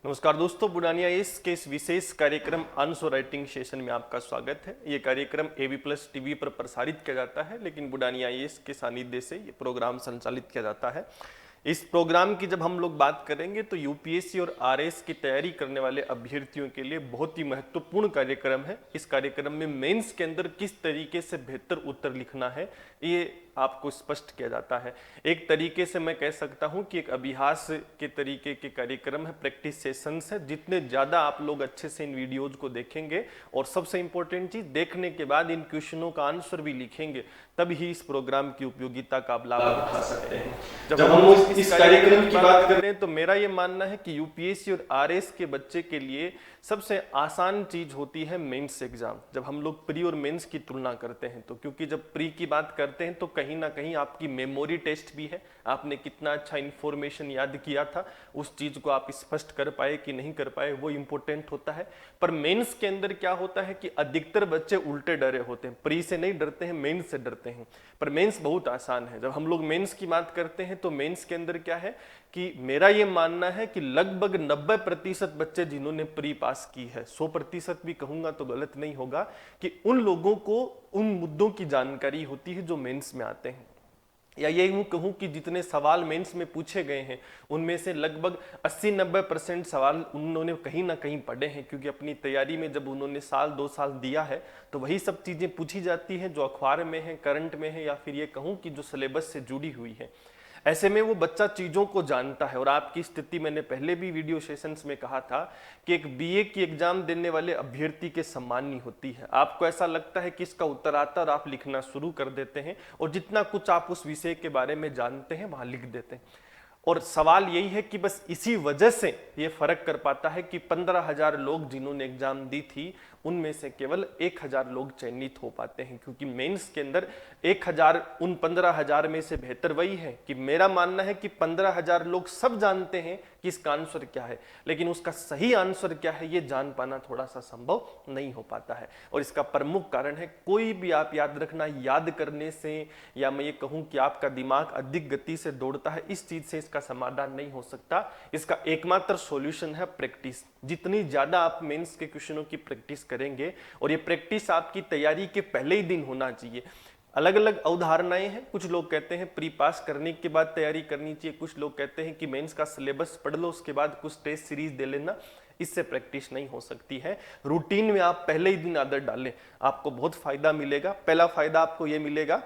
नमस्कार दोस्तों, बुडानिया के इस विशेष कार्यक्रम आंसर राइटिंग सेशन में आपका स्वागत है। ये कार्यक्रम एबी प्लस टीवी पर प्रसारित किया जाता है, लेकिन बुडानिया के सानिध्य से ये प्रोग्राम संचालित किया जाता है। इस प्रोग्राम की जब हम लोग बात करेंगे तो यूपीएससी और आरएस की तैयारी करने वाले अभ्यर्थियों के लिए बहुत ही महत्वपूर्ण कार्यक्रम है। इस कार्यक्रम में मेंस के अंदर किस तरीके से बेहतर उत्तर लिखना है ये आपको स्पष्ट किया जाता है। एक तरीके से मैं कह सकता हूं कि एक अभ्यास के तरीके के कार्यक्रम है, प्रैक्टिस सेशंस है। जितने ज़्यादा आप लोग अच्छे से इन वीडियोज को देखेंगे और सबसे इंपॉर्टेंट चीज़, देखने के बाद इन क्वेश्चनों का आंसर भी लिखेंगे, तब ही इस प्रोग्राम की उपयोगिता का आप लाभ उठा सकते हैं। जब हम इस कार्यक्रम की बात कर रहे हैं तो मेरा ये मानना है कि यूपीएससी और आरएस के बच्चे के लिए सबसे आसान चीज होती है मेंस एग्जाम। जब हम लोग प्री और मेंस की तुलना करते हैं तो, क्योंकि जब प्री की बात करते हैं तो कहीं ना कहीं आपकी मेमोरी टेस्ट भी है, आपने कितना अच्छा इंफॉर्मेशन याद किया था, उस चीज को आप स्पष्ट कर पाए कि नहीं कर पाए, वो इंपॉर्टेंट होता है। पर मेंस के अंदर क्या होता है कि अधिकतर बच्चे उल्टे डरे होते हैं, प्री से नहीं डरते हैं, मेंस से डरते हैं। पर मेंस बहुत आसान है। जब हम लोग मेंस की बात करते हैं तो मेंस के अंदर क्या है कि मेरा ये मानना है कि लगभग 90% बच्चे जिन्होंने प्री पास की है, 100% भी कहूंगा तो गलत नहीं होगा, कि उन लोगों को उन मुद्दों की जानकारी होती है जो मेंस में आते हैं। या ये यूं कहूं कि जितने सवाल मेंस में पूछे गए हैं उनमें से लगभग 80-90% सवाल उन्होंने कहीं ना कहीं पढ़े हैं, क्योंकि अपनी तैयारी में जब उन्होंने साल 2 साल दिया है तो वही सब चीजें पूछी जाती हैं जो अखबार में है, करंट में है, या फिर ये कहूं कि जो सिलेबस से जुड़ी हुई है। ऐसे में वो बच्चा चीजों को जानता है। और आपकी स्थिति, मैंने पहले भी वीडियो सेशंस में कहा था कि एक बीए की एग्जाम देने वाले अभ्यर्थी के सम्मानी होती है। आपको ऐसा लगता है कि इसका उत्तर आता है और आप लिखना शुरू कर देते हैं, और जितना कुछ आप उस विषय के बारे में जानते हैं वहां लिख देते हैं। और सवाल यही है कि बस इसी वजह से ये फर्क कर पाता है कि 15,000 लोग जिन्होंने एग्जाम दी थी उनमें से केवल 1,000 लोग चयनित हो पाते हैं, क्योंकि मेंस के अंदर 1,000 उन 15,000 में से बेहतर वही है कि मेरा मानना है कि 15,000 लोग सब जानते हैं कि इसका आंसर क्या है, लेकिन उसका सही आंसर क्या है ये जान पाना थोड़ा सा संभव नहीं हो पाता है। और इसका प्रमुख कारण है, कोई भी आप याद रखना, याद करने से, या मैं ये कहूं कि आपका दिमाग अधिक गति से दौड़ता है, इस चीज से इसका समाधान नहीं हो सकता। इसका एकमात्र सॉल्यूशन है प्रैक्टिस। जितनी ज्यादा आप मेंस के क्वेश्चनों की प्रैक्टिस करेंगे, और ये प्रैक्टिस आपकी तैयारी के पहले ही दिन होना चाहिए। अलग अलग अवधारणाएं हैं। कुछ लोग कहते हैं प्री पास करने के बाद तैयारी करनी चाहिए, कुछ लोग कहते हैं कि मेंस का सिलेबस पढ़ लो उसके बाद कुछ टेस्ट सीरीज दे लेना। इससे प्रैक्टिस नहीं हो सकती है। रूटीन में आप पहले ही दिन आदत डालें, आपको बहुत फायदा मिलेगा। पहला फायदा आपको यह मिलेगा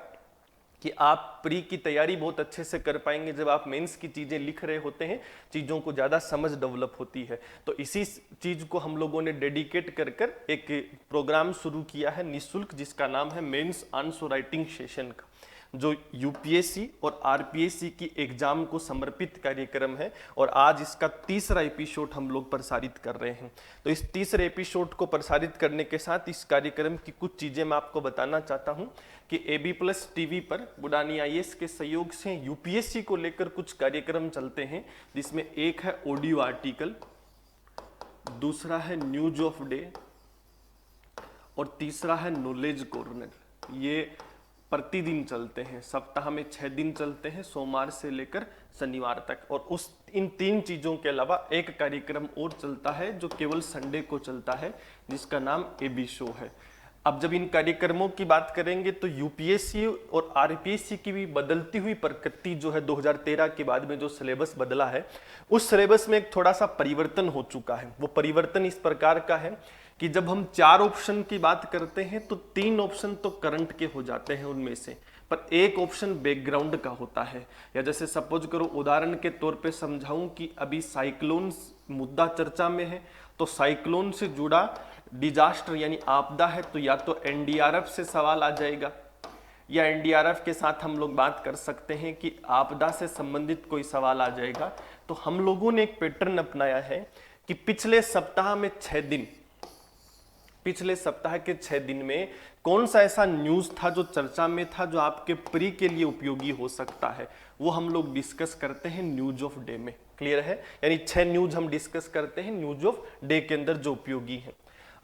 कि आप प्री की तैयारी बहुत अच्छे से कर पाएंगे। जब आप मेंस की चीजें लिख रहे होते हैं, चीजों को ज्यादा समझ डेवलप होती है। तो इसी चीज को हम लोगों ने डेडिकेट कर कर एक प्रोग्राम शुरू किया है निःशुल्क, जिसका नाम है मेंस आंसर राइटिंग सेशन का, जो यूपीएससी और आरपीएससी की एग्जाम को समर्पित कार्यक्रम है। और आज इसका तीसरा एपिसोड हम लोग प्रसारित कर रहे हैं। तो इस तीसरे एपिसोड को प्रसारित करने के साथ इस कार्यक्रम की कुछ चीजें मैं आपको बताना चाहता हूं कि एबी प्लस टीवी पर बुडानिया के सहयोग से यूपीएससी को लेकर कुछ कार्यक्रम चलते हैं, जिसमें एक है ऑडियो आर्टिकल, दूसरा है न्यूज ऑफ डे, और तीसरा है नॉलेज कॉर्नर। ये प्रतिदिन चलते हैं, सप्ताह में 6 दिन चलते हैं, सोमवार से लेकर शनिवार तक। और इन 3 चीजों के अलावा एक कार्यक्रम और चलता है जो केवल संडे को चलता है, जिसका नाम एबी शो है। अब जब इन कार्यक्रमों की बात करेंगे तो यूपीएससी और आरपीएससी की भी बदलती हुई प्रकृति जो है, 2013 के बाद में जो सिलेबस बदला है, उस सिलेबस में एक थोड़ा सा परिवर्तन हो चुका है। वो परिवर्तन इस प्रकार का है कि जब हम 4 ऑप्शन की बात करते हैं तो 3 ऑप्शन तो करंट के हो जाते हैं उनमें से, पर एक ऑप्शन बैकग्राउंड का होता है। या जैसे सपोज करो, उदाहरण के तौर पे समझाऊं कि अभी साइक्लोन मुद्दा चर्चा में है, तो साइक्लोन से जुड़ा डिजास्टर यानी आपदा है, तो या तो एनडीआरएफ से सवाल आ जाएगा, या एनडीआरएफ के साथ हम लोग बात कर सकते हैं कि आपदा से संबंधित कोई सवाल आ जाएगा। तो हम लोगों ने एक पैटर्न अपनाया है कि पिछले सप्ताह में 6 दिन, पिछले सप्ताह के 6 दिन में कौन सा ऐसा न्यूज था जो चर्चा में था, जो आपके प्री के लिए उपयोगी हो सकता है, वो हम लोग डिस्कस करते हैं न्यूज ऑफ डे में। क्लियर है? यानी 6 न्यूज हम डिस्कस करते हैं न्यूज ऑफ डे के अंदर जो उपयोगी है।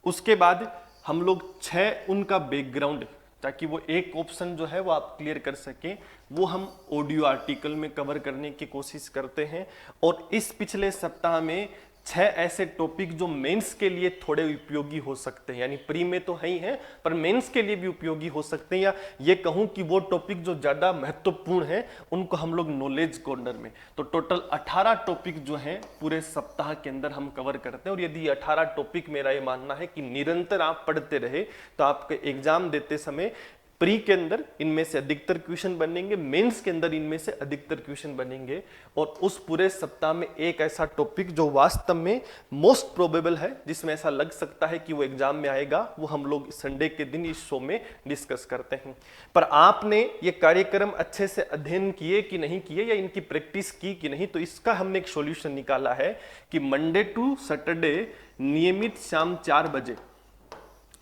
उसके बाद हम लोग 6 उनका बैकग्राउंड, ताकि वो एक ऑप्शन जो है वो आप क्लियर कर सकें, वो हम ऑडियो आर्टिकल में कवर करने की कोशिश करते हैं। और इस पिछले सप्ताह में 6 ऐसे टॉपिक जो मेंस के लिए थोड़े उपयोगी हो सकते हैं, यानी प्री में तो है ही है पर मेंस के लिए भी उपयोगी हो सकते हैं, या ये कहूं कि वो टॉपिक जो ज्यादा महत्वपूर्ण है उनको हम लोग नॉलेज कॉर्नर में। तो टोटल 18 टॉपिक जो हैं पूरे सप्ताह के अंदर हम कवर करते हैं। और यदि 18 टॉपिक, मेरा ये मानना है कि निरंतर आप पढ़ते रहे तो आपके एग्जाम देते समय प्री के अंदर इनमें से अधिकतर क्वेश्चन बनेंगे, मेंस के अंदर इनमें से अधिकतर क्वेश्चन बनेंगे। और उस पूरे सप्ताह में एक ऐसा टॉपिक जो वास्तव में मोस्ट प्रोबेबल है, जिसमें ऐसा लग सकता है कि वो एग्जाम में आएगा, वो हम लोग संडे के दिन इस शो में डिस्कस करते हैं। पर आपने ये कार्यक्रम अच्छे से अध्ययन किए कि नहीं किए, या इनकी प्रैक्टिस की कि नहीं, तो इसका हमने एक सॉल्यूशन निकाला है कि मंडे टू सैटरडे नियमित शाम 4 बजे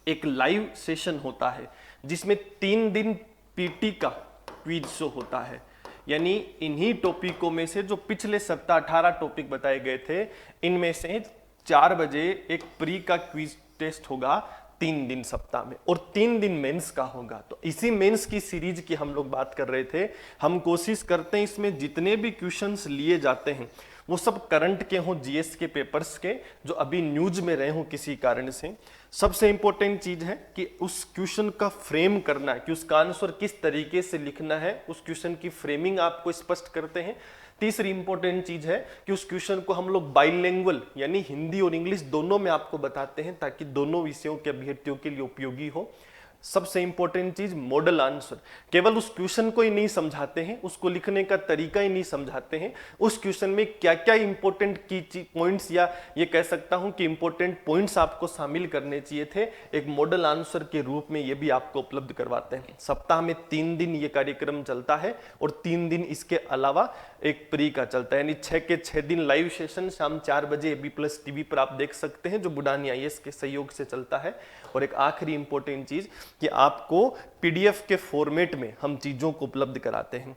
एक लाइव सेशन होता है, जिसमें 3 दिन पीटी का क्विज शो होता है। यानी इन्हीं टॉपिकों में से जो पिछले सप्ताह 18 टॉपिक बताए गए थे, इनमें से 4 बजे एक प्री का क्विज टेस्ट होगा 3 दिन सप्ताह में, और 3 दिन मेंस का होगा। तो इसी मेंस की सीरीज की हम लोग बात कर रहे थे। हम कोशिश करते हैं इसमें जितने भी क्वेश्चंस लिए जाते हैं वो सब करंट के हों, जीएस के पेपर्स के, जो अभी न्यूज में रहे हों किसी कारण से। सबसे इंपॉर्टेंट चीज है कि उस क्वेश्चन का फ्रेम करना है, कि उसका आंसर किस तरीके से लिखना है, उस क्वेश्चन की फ्रेमिंग आपको स्पष्ट करते हैं। तीसरी इंपॉर्टेंट चीज है कि उस क्वेश्चन को हम लोग बाइलिंगुअल यानी हिंदी और इंग्लिश दोनों में आपको बताते हैं, ताकि दोनों विषयों के अभ्यर्थियों के लिए उपयोगी हो। सबसे इंपॉर्टेंट चीज मॉडल आंसर, केवल उस क्वेश्चन को ही नहीं समझाते हैं, उसको लिखने का तरीका ही नहीं समझाते हैं, उस क्वेश्चन में क्या क्या इंपॉर्टेंट की पॉइंट्स, या ये कह सकता हूं कि इंपॉर्टेंट पॉइंट्स आपको शामिल करने चाहिए थे, एक मॉडल आंसर के रूप में ये भी आपको उपलब्ध करवाते हैं। सप्ताह में 3 दिन ये कार्यक्रम चलता है, और 3 दिन इसके अलावा एक प्री का चलता है, यानी 6 के 6 दिन लाइव सेशन शाम 4 बजे AB+ टीवी पर आप देख सकते हैं, जो बुडानी IAS के सहयोग से चलता है। और एक आखिरी इंपॉर्टेंट चीज कि आपको PDF के फॉर्मेट में हम चीजों को उपलब्ध कराते हैं।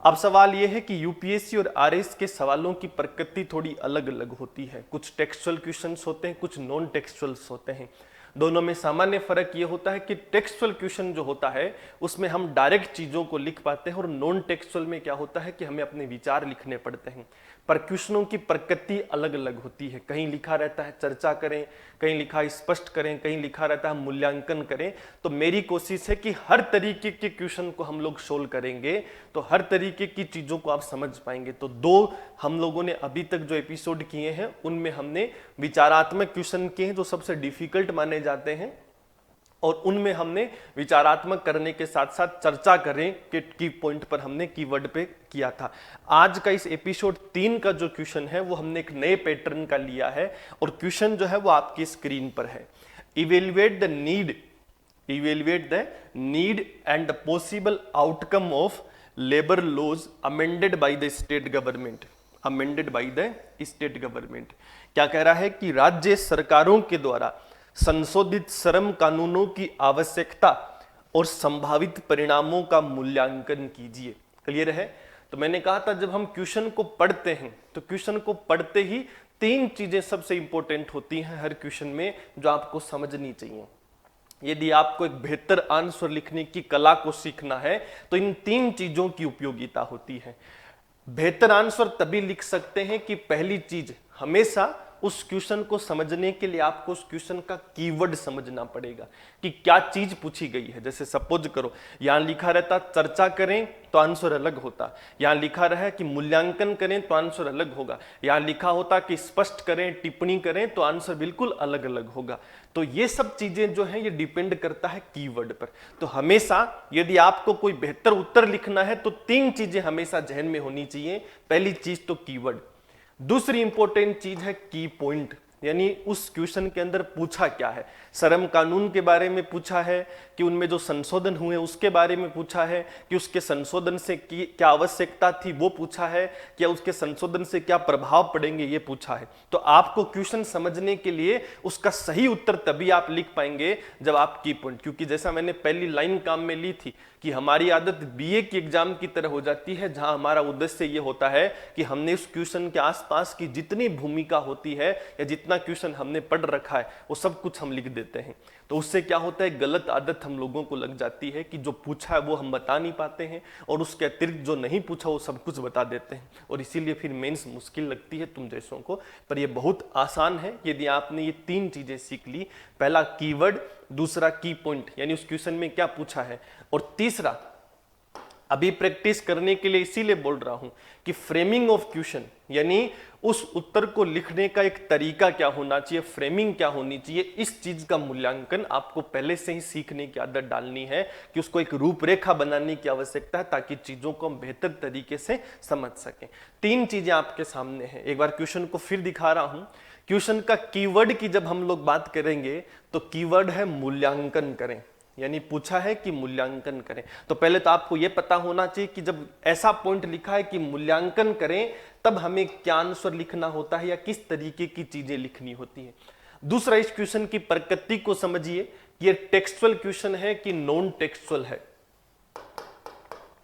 अब सवाल यह है कि यूपीएससी और RS के सवालों की प्रकृति थोड़ी अलग अलग होती है। कुछ टेक्सचुअल क्वेश्चंस होते हैं, कुछ नॉन टेक्सचुअल्स होते हैं। दोनों में सामान्य फर्क यह होता है कि टेक्सचुअल क्वेश्चन जो होता है उसमें हम डायरेक्ट चीजों को लिख पाते हैं, और नॉन टेक्सचुअल में क्या होता है कि हमें अपने विचार लिखने पड़ते हैं। पर क्वेश्चनों की प्रकृति अलग अलग होती है। कहीं लिखा रहता है चर्चा करें, कहीं लिखा स्पष्ट करें, कहीं लिखा रहता है मूल्यांकन करें। तो मेरी कोशिश है कि हर तरीके के क्वेश्चन को हम लोग सोल्व करेंगे, तो हर तरीके की चीजों को आप समझ पाएंगे। तो 2 हम लोगों ने अभी तक जो एपिसोड किए हैं उनमें हमने विचारात्मक क्वेश्चन किए हैं जो सबसे डिफिकल्ट माने जाते हैं, और उनमें हमने विचारात्मक करने के साथ साथ चर्चा करें कि की पॉइंट पर हमने कीवर्ड पे किया था। आज का इस एपिसोड 3 का जो क्वेश्चन है वो हमने एक नए पैटर्न का लिया है, और क्वेश्चन जो है वो आपकी स्क्रीन पर है। Evaluate the need and the possible outcome of labour laws amended by the state government. क्या कह रहा है कि राज्य सरकारों के द्वारा संशोधित श्रम कानूनों की आवश्यकता और संभावित परिणामों का मूल्यांकन कीजिए। क्लियर है? तो मैंने कहा था जब हम क्वेश्चन को पढ़ते हैं तो क्वेश्चन को पढ़ते ही 3 चीजें सबसे इंपॉर्टेंट होती हैं हर क्वेश्चन में, जो आपको समझनी चाहिए। यदि आपको एक बेहतर आंसर लिखने की कला को सीखना है तो इन 3 चीजों की उपयोगिता होती है। बेहतर आंसर तभी लिख सकते हैं कि पहली चीज, हमेशा उस क्वेश्चन को समझने के लिए आपको उस क्वेश्चन का कीवर्ड समझना पड़ेगा कि क्या चीज पूछी गई है। जैसे सपोज करो यहां लिखा रहता चर्चा करें तो आंसर अलग होता, यहां लिखा रहा है कि मूल्यांकन करें तो आंसर अलग होगा, यहां लिखा होता कि स्पष्ट करें, टिप्पणी करें तो आंसर बिल्कुल अलग अलग होगा। तो ये सब चीजें जो है ये डिपेंड करता है कीवर्ड पर। तो हमेशा यदि आपको कोई बेहतर उत्तर लिखना है तो 3 चीजें हमेशा जहन में होनी चाहिए। पहली चीज तो कीवर्ड, दूसरी इंपॉर्टेंट चीज है की पॉइंट, यानी उस क्वेश्चन के अंदर पूछा क्या है। श्रम कानून के बारे में पूछा है कि उनमें जो संशोधन हुए उसके बारे में पूछा है, कि उसके संशोधन से क्या आवश्यकता थी वो पूछा है, क्या उसके संशोधन से क्या प्रभाव पड़ेंगे ये पूछा है। तो आपको क्वेश्चन समझने के लिए उसका सही उत्तर तभी आप लिख पाएंगे जब आप की पॉइंट, क्योंकि जैसा मैंने पहली लाइन काम में ली थी कि हमारी आदत बीए की एग्जाम की तरह हो जाती है, जहां हमारा उद्देश्य ये होता है कि हमने उस क्वेश्चन के आसपास की जितनी भूमिका होती है या जितना जितना क्वेश्चन हमने पढ़ रखा है वो सब कुछ हम लिख देते हैं। तो उससे क्या होता है, गलत आदत हम लोगों को लग जाती है कि जो पूछा है वो हम बता नहीं पाते हैं और उसके अतिरिक्त जो नहीं पूछा वो सब कुछ बता देते हैं, और इसीलिए फिर मेंस मुश्किल लगती है तुम जैसों को। पर ये बहुत आसान है यदि आपने ये 3 चीजें सीख ली। पहला कीवर्ड, दूसरा की पॉइंट यानी उस क्वेश्चन में क्या पूछा है, और तीसरा अभी प्रैक्टिस करने के लिए इसीलिए बोल रहा हूं कि फ्रेमिंग ऑफ क्वेश्चन यानी उस उत्तर को लिखने का एक तरीका क्या होना चाहिए, फ्रेमिंग क्या होनी चाहिए, इस चीज का मूल्यांकन आपको पहले से ही सीखने की आदत डालनी है कि उसको एक रूपरेखा बनाने की आवश्यकता है ताकि चीजों को हम बेहतर तरीके से समझ सकें। 3 चीजें आपके सामने हैं, एक बार क्वेश्चन को फिर दिखा रहा हूं। क्वेश्चन का कीवर्ड की जब हम लोग बात करेंगे तो कीवर्ड है मूल्यांकन करें, यानी पूछा है कि मूल्यांकन करें। तो पहले तो आपको यह पता होना चाहिए कि जब ऐसा पॉइंट लिखा है कि मूल्यांकन करें तब हमें क्या आंसर लिखना होता है या किस तरीके की चीजें लिखनी होती है। दूसरा, इस क्वेश्चन की प्रकृति को समझिए, ये टेक्सचुअल क्वेश्चन है कि नॉन टेक्सचुअल है।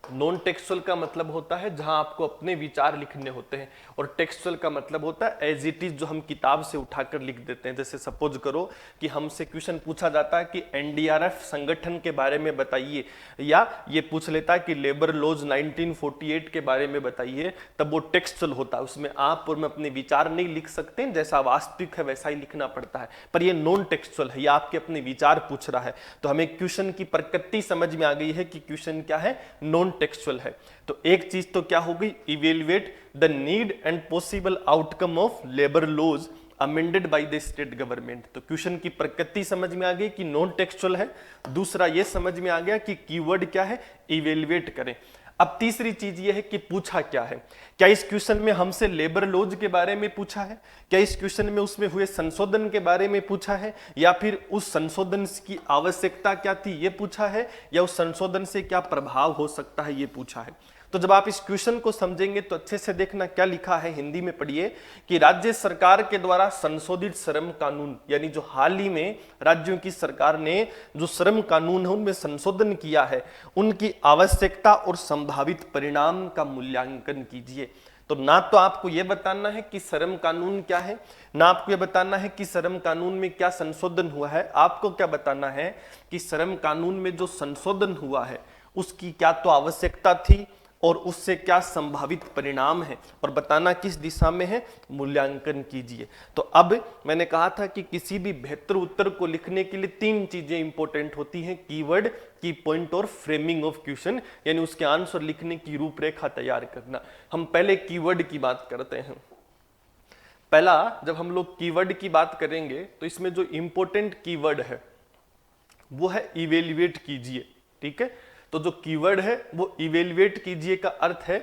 नॉन टेक्सचुअल का मतलब होता है जहां आपको अपने विचार लिखने होते हैं, और टेक्सचुअल का मतलब होता है एज इट इज जो हम किताब से उठाकर लिख देते हैं। जैसे सपोज करो कि हमसे क्वेश्चन पूछा जाता है कि एनडीआरएफ संगठन के बारे में बताइए, या ये पूछ लेता है कि लेबर लॉज 1948 के बारे में बताइए, तब वो टेक्सचुअल होता है, उसमें आप और मैं अपने विचार नहीं लिख सकते, जैसा वास्तविक है वैसा ही लिखना पड़ता है। पर ये नॉन टेक्सचुअल है, ये आपके अपने विचार पूछ रहा है। तो हमें क्वेश्चन की प्रकृति समझ में आ गई है कि क्वेश्चन क्या है, नॉन टेक्सचुअल है। तो एक चीज तो क्या हो गई, evaluate the need and possible outcome of labour laws amended by the state government. तो क्वेश्चन की प्रकृति समझ में आ गई कि नॉन टेक्सचुअल है। दूसरा ये समझ में आ गया कि कीवर्ड क्या है, इवेल्युएट करें। अब तीसरी चीज ये है कि पूछा क्या है, क्या इस क्वेश्चन में हमसे लेबर लॉज के बारे में पूछा है, क्या इस क्वेश्चन में उसमें हुए संशोधन के बारे में पूछा है, या फिर उस संशोधन की आवश्यकता क्या थी ये पूछा है, या उस संशोधन से क्या प्रभाव हो सकता है ये पूछा है। तो जब आप इस क्वेश्चन को समझेंगे तो अच्छे से देखना क्या लिखा है, हिंदी में पढ़िए कि राज्य सरकार के द्वारा संशोधित श्रम कानून, यानी जो हाल ही में राज्यों की सरकार ने जो श्रम कानून है उनमें संशोधन किया है, उनकी आवश्यकता और संभावित परिणाम का मूल्यांकन कीजिए। तो ना तो आपको यह बताना है कि श्रम कानून क्या है, ना आपको यह बताना है कि श्रम कानून में क्या संशोधन हुआ है, आपको क्या बताना है कि श्रम कानून में जो संशोधन हुआ है उसकी क्या तो आवश्यकता थी और उससे क्या संभावित परिणाम है, और बताना किस दिशा में है, मूल्यांकन कीजिए। तो अब मैंने कहा था कि किसी भी बेहतर उत्तर को लिखने के लिए 3 चीजें इंपॉर्टेंट होती हैं, कीवर्ड, की पॉइंट और फ्रेमिंग ऑफ क्वेश्चन, यानी उसके आंसर लिखने की रूपरेखा तैयार करना। हम पहले कीवर्ड की बात करते हैं। पहला, जब हम लोग कीवर्ड की बात करेंगे तो इसमें जो इंपॉर्टेंट कीवर्ड है वो है इवेल्युएट कीजिए। ठीक है, तो जो कीवर्ड है वो इवेल्युएट कीजिए का अर्थ है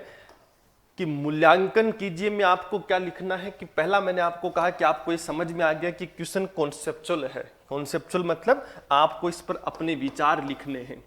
कि मूल्यांकन कीजिए में आपको क्या लिखना है कि पहला मैंने आपको कहा कि आपको ये समझ में आ गया कि क्वेश्चन कॉन्सेप्चुअल है। कॉन्सेप्चुअल मतलब आपको इस पर अपने विचार लिखने हैं।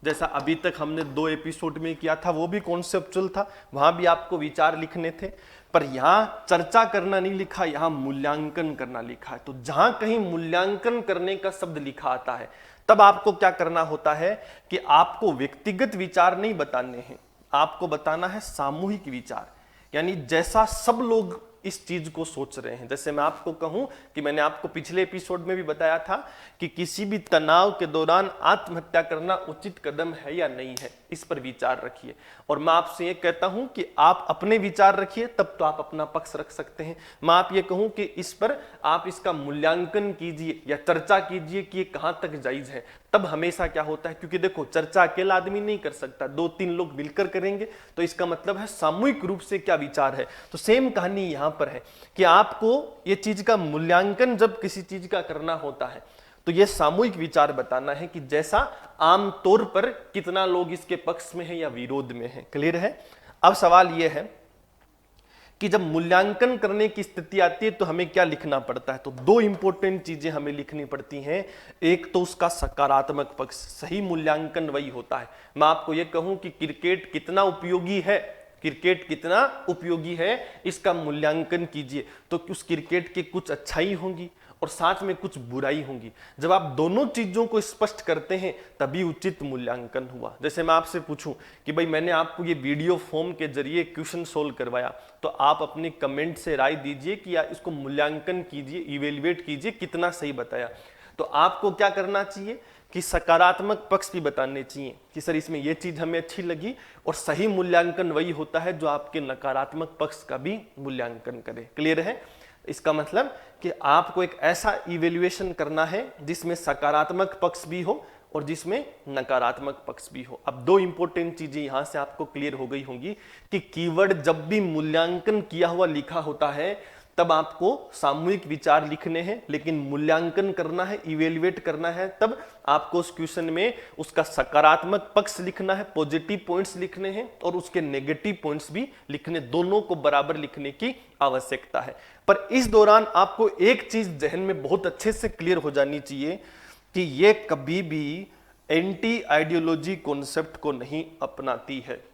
जैसा अभी तक हमने 2 एपिसोड में किया था वो भी कॉन्सेप्चुअल था, वहां भी आपको विचार लिखने थे, पर यहाँ चर्चा करना नहीं लिखा, यहाँ मूल्यांकन करना लिखा है। तो जहां कहीं मूल्यांकन करने का शब्द लिखा आता है तब आपको क्या करना होता है कि आपको व्यक्तिगत विचार नहीं बताने हैं, आपको बताना है सामूहिक विचार, यानी जैसा सब लोग इस चीज को सोच रहे हैं। जैसे मैं आपको कहूं कि मैंने आपको पिछले एपिसोड में भी बताया था कि किसी भी तनाव के दौरान आत्महत्या करना उचित कदम है या नहीं है, इस पर विचार रखिए। और मैं आपसे ये कहता हूं कि आप अपने विचार रखिए, तब तो आप अपना पक्ष रख सकते हैं। मैं आप ये कहूं कि इस पर आप इसका मूल्यांकन कीजिए या चर्चा कीजिए कि ये कहां तक जायज है, तब हमेशा क्या होता है, क्योंकि देखो चर्चा अकेला आदमी नहीं कर सकता, 2-3 लोग मिलकर करेंगे, तो इसका मतलब है सामूहिक रूप से क्या विचार है। तो सेम कहानी यहां पर है कि आपको ये चीज का मूल्यांकन जब किसी चीज का करना होता है तो ये सामूहिक विचार बताना है कि जैसा आम तौर पर कितना लोग इसके पक्ष में है या विरोध में है। क्लियर है। अब सवाल यह है कि जब मूल्यांकन करने की स्थिति आती है तो हमें क्या लिखना पड़ता है। तो 2 इंपॉर्टेंट चीजें हमें लिखनी पड़ती हैं। एक तो उसका सकारात्मक पक्ष, सही मूल्यांकन वही होता है। मैं आपको यह कहूं कि क्रिकेट कितना उपयोगी है, क्रिकेट कितना उपयोगी है इसका मूल्यांकन कीजिए। तो उस क्रिकेट की कुछ अच्छाई होंगी और साथ में कुछ बुराई होंगी। जब आप दोनों चीजों को स्पष्ट करते हैं तभी उचित मूल्यांकन हुआ। जैसे मैं आपसे पूछूं कि भाई मैंने आपको ये वीडियो फॉर्म के जरिए क्वेश्चन सोल्व करवाया, तो आप अपने कमेंट से राय दीजिए कि या इसको मूल्यांकन कीजिए, इवेल्युएट कीजिए कितना सही बताया। तो आपको क्या करना चाहिए कि सकारात्मक पक्ष भी बताने चाहिए कि सर इसमें यह चीज हमें अच्छी लगी, और सही मूल्यांकन वही होता है जो आपके नकारात्मक पक्ष का भी मूल्यांकन करे। क्लियर है? इसका मतलब कि आपको एक ऐसा इवेल्युएशन करना है जिसमें सकारात्मक पक्ष भी हो और जिसमें नकारात्मक पक्ष भी हो। अब दो इंपॉर्टेंट चीजें यहां से आपको क्लियर हो गई होंगी कि कीवर्ड जब भी मूल्यांकन किया हुआ लिखा होता है तब आपको सामूहिक विचार लिखने हैं, लेकिन मूल्यांकन करना है, इवेल्युएट करना है, तब आपको उस क्वेश्चन में उसका सकारात्मक पक्ष लिखना है, पॉजिटिव पॉइंट्स लिखने हैं और उसके नेगेटिव पॉइंट्स भी लिखने, दोनों को बराबर लिखने की आवश्यकता है। पर इस दौरान आपको एक चीज जहन में बहुत अच्छे से क्लियर हो जानी चाहिए कि यह कभी भी एंटी आइडियोलॉजी कॉन्सेप्ट को नहीं अपनाती है।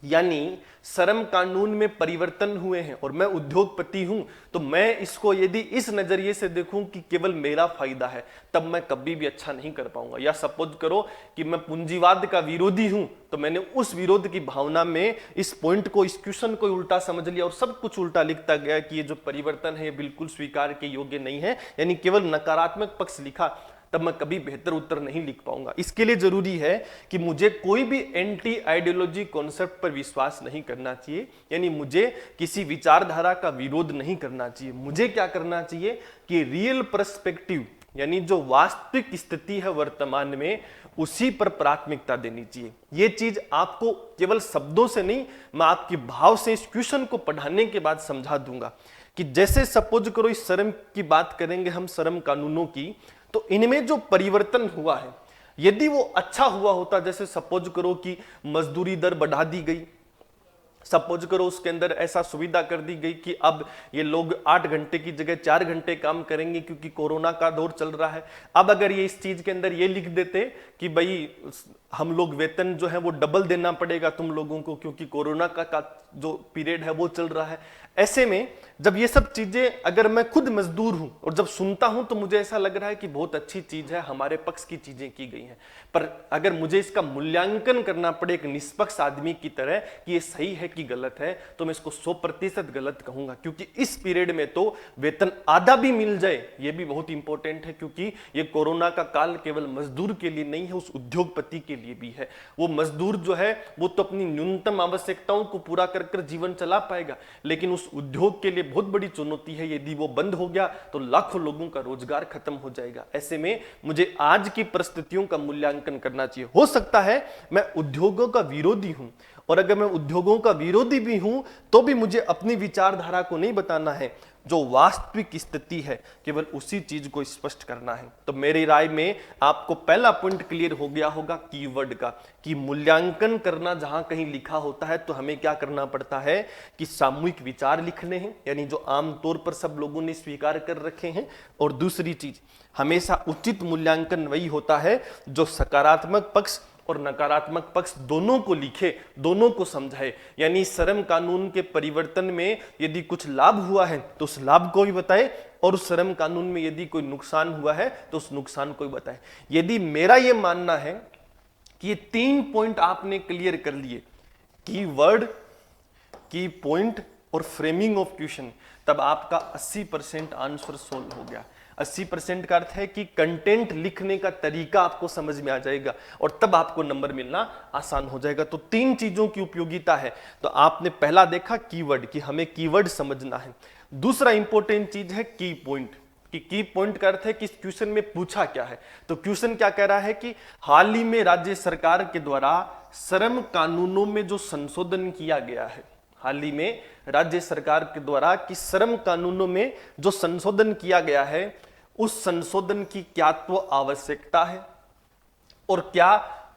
यानी श्रम कानून में परिवर्तन हुए हैं और मैं उद्योगपति हूं, तो मैं इसको यदि इस नजरिए से देखूं कि केवल मेरा फायदा है, तब मैं कभी भी अच्छा नहीं कर पाऊंगा। या सपोज करो कि मैं पूंजीवाद का विरोधी हूं, तो मैंने उस विरोध की भावना में इस पॉइंट को, इस क्वेश्चन को उल्टा समझ लिया और सब कुछ उल्टा लिखता गया कि ये जो परिवर्तन है ये बिल्कुल स्वीकार के योग्य नहीं है, यानी केवल नकारात्मक पक्ष लिखा, तब मैं कभी बेहतर उत्तर नहीं लिख पाऊंगा। इसके लिए जरूरी है कि मुझे कोई भी एंटी आइडियोलॉजी कॉन्सेप्ट पर विश्वास नहीं करना चाहिए, यानी मुझे किसी विचारधारा का विरोध नहीं करना चाहिए। मुझे क्या करना चाहिए कि रियल पर्सपेक्टिव, यानी जो वास्तविक स्थिति है वर्तमान में, उसी पर प्राथमिकता देनी चाहिए। यह चीज आपको केवल शब्दों से नहीं, मैं आपके भाव से इस क्वेश्चन को पढ़ाने के बाद समझा दूंगा कि जैसे सपोज करो इस श्रम की बात करेंगे हम, श्रम कानूनों की, तो इनमें जो परिवर्तन हुआ है यदि वो अच्छा हुआ होता, जैसे सपोज करो कि मजदूरी दर बढ़ा दी गई, सपोज करो उसके अंदर ऐसा सुविधा कर दी गई कि अब ये लोग 8 घंटे की जगह 4 घंटे काम करेंगे क्योंकि कोरोना का दौर चल रहा है। अब अगर ये इस चीज के अंदर ये लिख देते कि भाई हम लोग वेतन जो है वो डबल देना पड़ेगा तुम लोगों को क्योंकि कोरोना का जो पीरियड है वो चल रहा है, ऐसे में जब ये सब चीजें, अगर मैं खुद मजदूर हूं और जब सुनता हूं तो मुझे ऐसा लग रहा है कि बहुत अच्छी चीज है, हमारे पक्ष की चीजें की गई हैं। पर अगर मुझे इसका मूल्यांकन करना पड़े एक निष्पक्ष आदमी की तरह कि ये सही है कि गलत है, तो मैं इसको 100% गलत कहूंगा, क्योंकि इस पीरियड में तो वेतन आधा भी मिल जाए ये भी बहुत इंपॉर्टेंट है, क्योंकि ये कोरोना का काल केवल मजदूर के लिए नहीं है, उस उद्योगपति के लिए भी है। वो मजदूर जो है वो तो अपनी न्यूनतम आवश्यकताओं को पूरा कर जीवन चला पाएगा, लेकिन उस उद्योग के लिए बहुत बड़ी चुनौती है, यदि वो बंद हो गया तो लाखों लोगों का रोजगार खत्म हो जाएगा। ऐसे में मुझे आज की परिस्थितियों का मूल्यांकन करना चाहिए। हो सकता है मैं उद्योगों का विरोधी हूं, और अगर मैं उद्योगों का विरोधी भी हूं तो भी मुझे अपनी विचारधारा को नहीं बताना है, जो वास्तविक स्थिति है केवल उसी चीज को स्पष्ट करना है। तो मेरी राय में आपको पहला पॉइंट क्लियर हो गया होगा कीवर्ड का, कि मूल्यांकन करना जहां कहीं लिखा होता है तो हमें क्या करना पड़ता है कि सामूहिक विचार लिखने हैं, यानी जो आमतौर पर सब लोगों ने स्वीकार कर रखे हैं। और दूसरी चीज, हमेशा उचित मूल्यांकन वही होता है जो सकारात्मक पक्ष और नकारात्मक पक्ष दोनों को लिखे, दोनों को समझाए। यानी श्रम कानून के परिवर्तन में यदि कुछ लाभ हुआ है तो उस लाभ को भी बताए, और उस श्रम कानून में यदि कोई नुकसान हुआ है तो उस नुकसान को भी बताए। यदि मेरा यह मानना है कि ये 3 पॉइंट आपने क्लियर कर लिए, की वर्ड, की पॉइंट और फ्रेमिंग ऑफ क्वेश्चन, तब आपका 80% आंसर सोल्व हो गया। 80% का अर्थ है कि कंटेंट लिखने का तरीका आपको समझ में आ जाएगा और तब आपको नंबर मिलना आसान हो जाएगा। तो 3 चीजों की उपयोगिता है। तो आपने पहला देखा कीवर्ड, कि हमें कीवर्ड समझना है। दूसरा इंपॉर्टेंट चीज है की पॉइंट, कि की पॉइंट का अर्थ है कि इस क्वेश्चन में पूछा क्या है। तो क्वेश्चन क्या कह रहा है कि हाल ही में राज्य सरकार के द्वारा श्रम कानूनों में जो संशोधन किया गया है, हाल ही में राज्य सरकार के द्वारा कि श्रम कानूनों में जो संशोधन किया गया है, उस संशोधन की क्या तो आवश्यकता है और क्या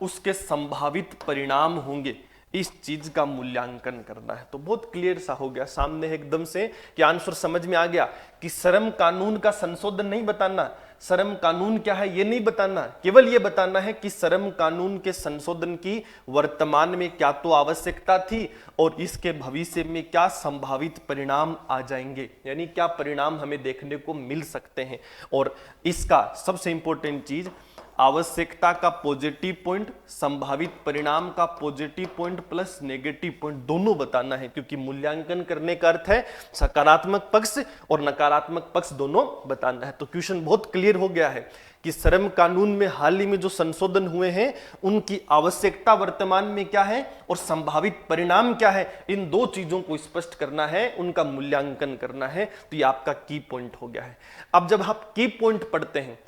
उसके संभावित परिणाम होंगे, इस चीज का मूल्यांकन करना है। तो बहुत क्लियर सा हो गया सामने एकदम से कि आंसर समझ में आ गया कि श्रम कानून का संशोधन नहीं बताना, श्रम कानून क्या है ये नहीं बताना, केवल ये बताना है कि श्रम कानून के संशोधन की वर्तमान में क्या तो आवश्यकता थी और इसके भविष्य में क्या संभावित परिणाम आ जाएंगे, यानी क्या परिणाम हमें देखने को मिल सकते हैं। और इसका सबसे इंपॉर्टेंट चीज, आवश्यकता का पॉजिटिव पॉइंट, संभावित परिणाम का positive point plus negative point दोनों बताना है, क्योंकि मूल्यांकन करने का अर्थ है सकारात्मक पक्ष और नकारात्मक पक्ष दोनों बताना है। तो क्वेश्चन बहुत क्लियर हो गया है कि श्रम कानून में हाल ही में जो संशोधन हुए हैं उनकी आवश्यकता वर्तमान में क्या है और संभावित परिणाम क्या है, इन दो चीजों को स्पष्ट करना है, उनका मूल्यांकन करना है। तो ये आपका की पॉइंट हो गया है। अब जब आप की पॉइंट पढ़ते हैं,